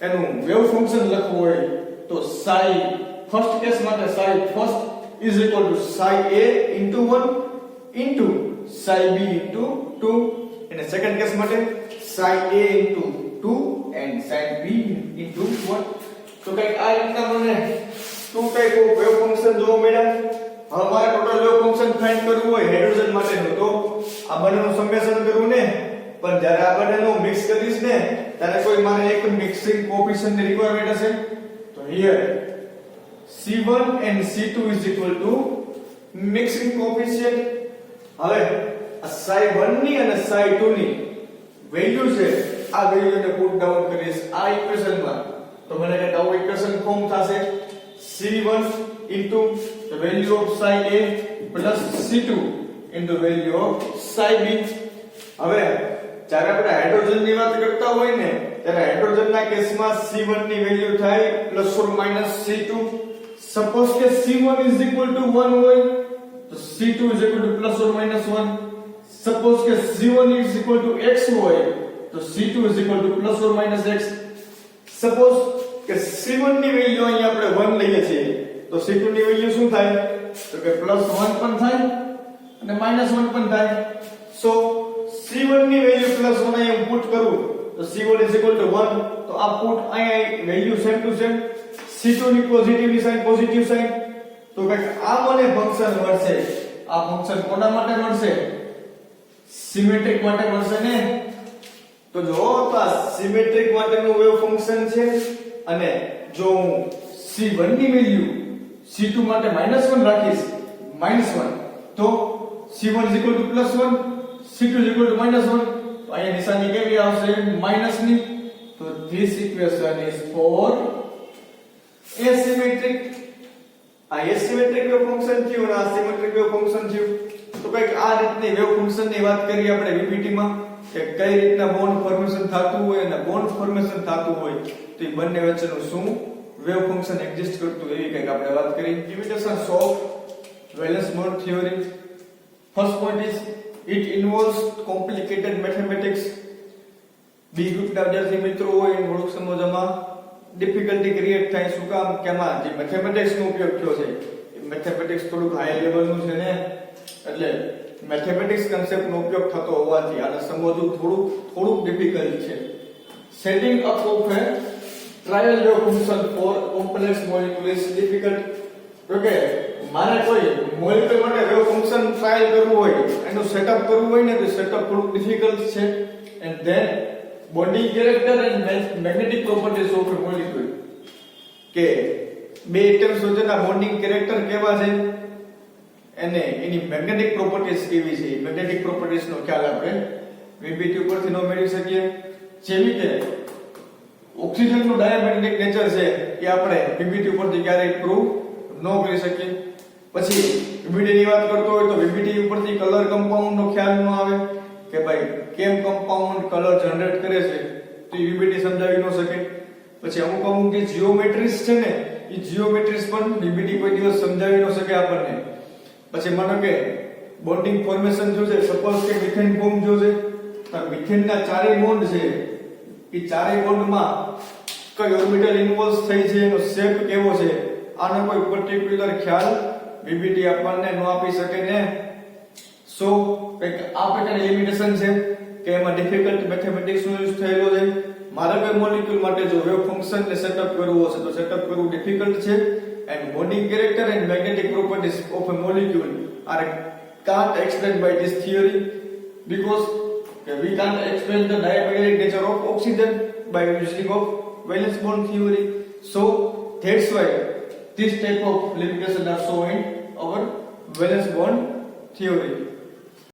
એનું વેવ ફંક્શન લખવું હોય તો psi ફર્સ્ટ કેસ માટે psi first is equal to psi a into 1 into psi b into 2 અને સેકન્ડ કેસ માટે psi a into 2 and sin b into 1 તો કઈક આ રીતના મને two type of wave function જોવા મળ્યા હવે મારે ટોટલ વેવ ફંક્શન ફાઇન્ડ કરવું હોય હાઇડ્રોજન માટેનું તો આ બંનેનું સમેશન કરવું ને પણ જ્યારે આ બંનેનું મિક્સ કરીશ ને ત્યારે કોઈ મારે એક મિક્સિંગ કોએફિશિયન્ટ ની રિક્વાયરમેન્ટ હશે તો here C1 and C2 is equal to mixing coefficient હવે આ psi 1 ની અને psi 2 ની વેલ્યુ છે આ વેલ્યુને પુટ ડાઉન કરીશ આ ઇક્વેશનમાં તો મને કે આવું ઇક્વેશન ફોર્મ થશે C1 into the value of psi A plus C2 into value of psi B હવે જ્યારે આપણે હાઇડ્રોજન ની વાત કરતા હોય ને ત્યારે હાઇડ્રોજન ના કેસમાં C1 ની વેલ્યુ થાય plus or minus C2 suppose કે C1 is equal to 1 હોય તો C2 is equal to plus or minus 1 suppose કે C1 is equal to x હોય તો C2 is equal to plus or minus x suppose કે C1 ની value અહીં આપણે 1 લઈએ છીએ તો C2 ની વેલ્યુ શું થાય તો કે પ્લસ 1 પણ થાય અને માઈનસ 1 પણ થાય સો C1 ની વેલ્યુ પ્લસ 1 અહીં પુટ કરું તો C1 is equal to 1 તો આ પુટ અહીં value same to same C2 ની પોઝિટિવ ની સાઈન પોઝિટિવ સાઈન તો કે આ મને ફંક્શન મળશે આ ફંક્શન કોના માટે મળશે સિમેટ્રિક માટે મળશે ને તો જો તો આ સિમેટ્રિક માટેનું વેવ ફંક્શન છે અને જો હું C1 ની વેલ્યુ C2 માટે -1 રાખીશ -1 તો C1 +1 C2 =-1 તો અહીંયા નિશાની કેવી આવશે માઈનસ ની તો this equation is four asymmetric આ asymmetric વેવ ફંક્શન થયું અને asymmetric વેવ ફંક્શન થયું તો કઈક આ રીતની વેવ ફંક્શન ની વાત કરીએ આપણે VPT માં કે કઈ રીતના બોન્ડ ફોર્મેશન થતું હોય અને બોન્ડ ફોર્મેશન થતું હોય તો એ બંને વચ્ચેનું શું વેવ ફંક્શન એક્ઝિસ્ટ કરતું એવી કઈક આપણે વાત કરી limitations of valence bond theory first point is it involves complicated mathematics બી ગ્રુપના વિદ્યાર્થી મિત્રો હોય એ થોડુંક સમજવામાં ડિફિકલ્ટી ક્રિએટ થાય શું કામ કે આમાં જે મેથેમેટિક્સ નો ઉપયોગ થયો છે એ મેથેમેટિક્સ થોડુંક હાઈ લેવલનું છે ને એટલે મેથેમેટિક્સ કન્સેપ્ટ નો ઉપયોગ થતો હોવાથી આને સમજવું થોડુંક ડિફિકલ્ટ છે setting up of a trial wave function for complex molecule is difficult okay મારે કોઈ મોલેક્યુલ માટે વેવ ફંક્શન ટ્રાયલ કરવું હોય એનું સેટઅપ કરવું હોય ને તો સેટઅપ થોડુંક ડિફિકલ્ટ છે and then bonding character and magnetic properties of a molecule કે બે એટમ્સ વચ્ચેના બોન્ડિંગ કેરેક્ટર કેવા છે અને એની મેગ્નેટિક પ્રોપર્ટીઝ કેવી છે મેગ્નેટિક પ્રોપર્ટીઝ નો ખ્યાલ આપણે VPT ઉપરથી નો મેળવી શકીએ જેવી કે ઓક્સિજન નું ડાયામેગ્નેટિક નેચર છે એ આપણે VPT ઉપરથી ક્યારેય પ્રૂવ ન કરી શકીએ પછી VPT ની વાત કરતો હોય તો VPT ઉપરથી કલર કમ્પાઉન્ડ નો ખ્યાલ ન આવે કે ભાઈ કેમ કમ્પાઉન્ડ કલર જનરેટ કરે છે તો VPT સમજાવી ન શકે પછી અમુક જે જીઓમેટ્રીઝ છે ને એ જીઓમેટ્રીઝ પણ VPT કોઈ દિવસ સમજાવી ન શકે આપણને પછી માનો કે બોન્ડિંગ ફોર્મેશન જો છે સપોઝ કે મિથેન ફોર્મ જો છે તો મિથેન ના ચારેય બોન્ડ છે એ ચારેય બોન્ડમાં કઈ ઓર્બિટલ ઇન્વોલ્વ થઈ છે એનો શેપ કેવો છે આનો કોઈ પર્ટિક્યુલર ખ્યાલ VPT આપણને ન આપી શકે ને સો એક આ પ્રકારની લિમિટેશન છે કે એમાં ડિફિકલ્ટ મેથેમેટિક્સ નો યુઝ થયેલો છે મારે કોઈ મોલેક્યુલ માટે જો વેવ ફંક્શન ને સેટઅપ કરવું હશે તો સેટઅપ કરવું ડિફિકલ્ટ છે and bonding character and magnetic properties of a molecule are can't explain by this theory because we can't explain the diamagnetic nature of oxygen by using of valence bond theory so that's why this type of limitation are shown in our valence bond theory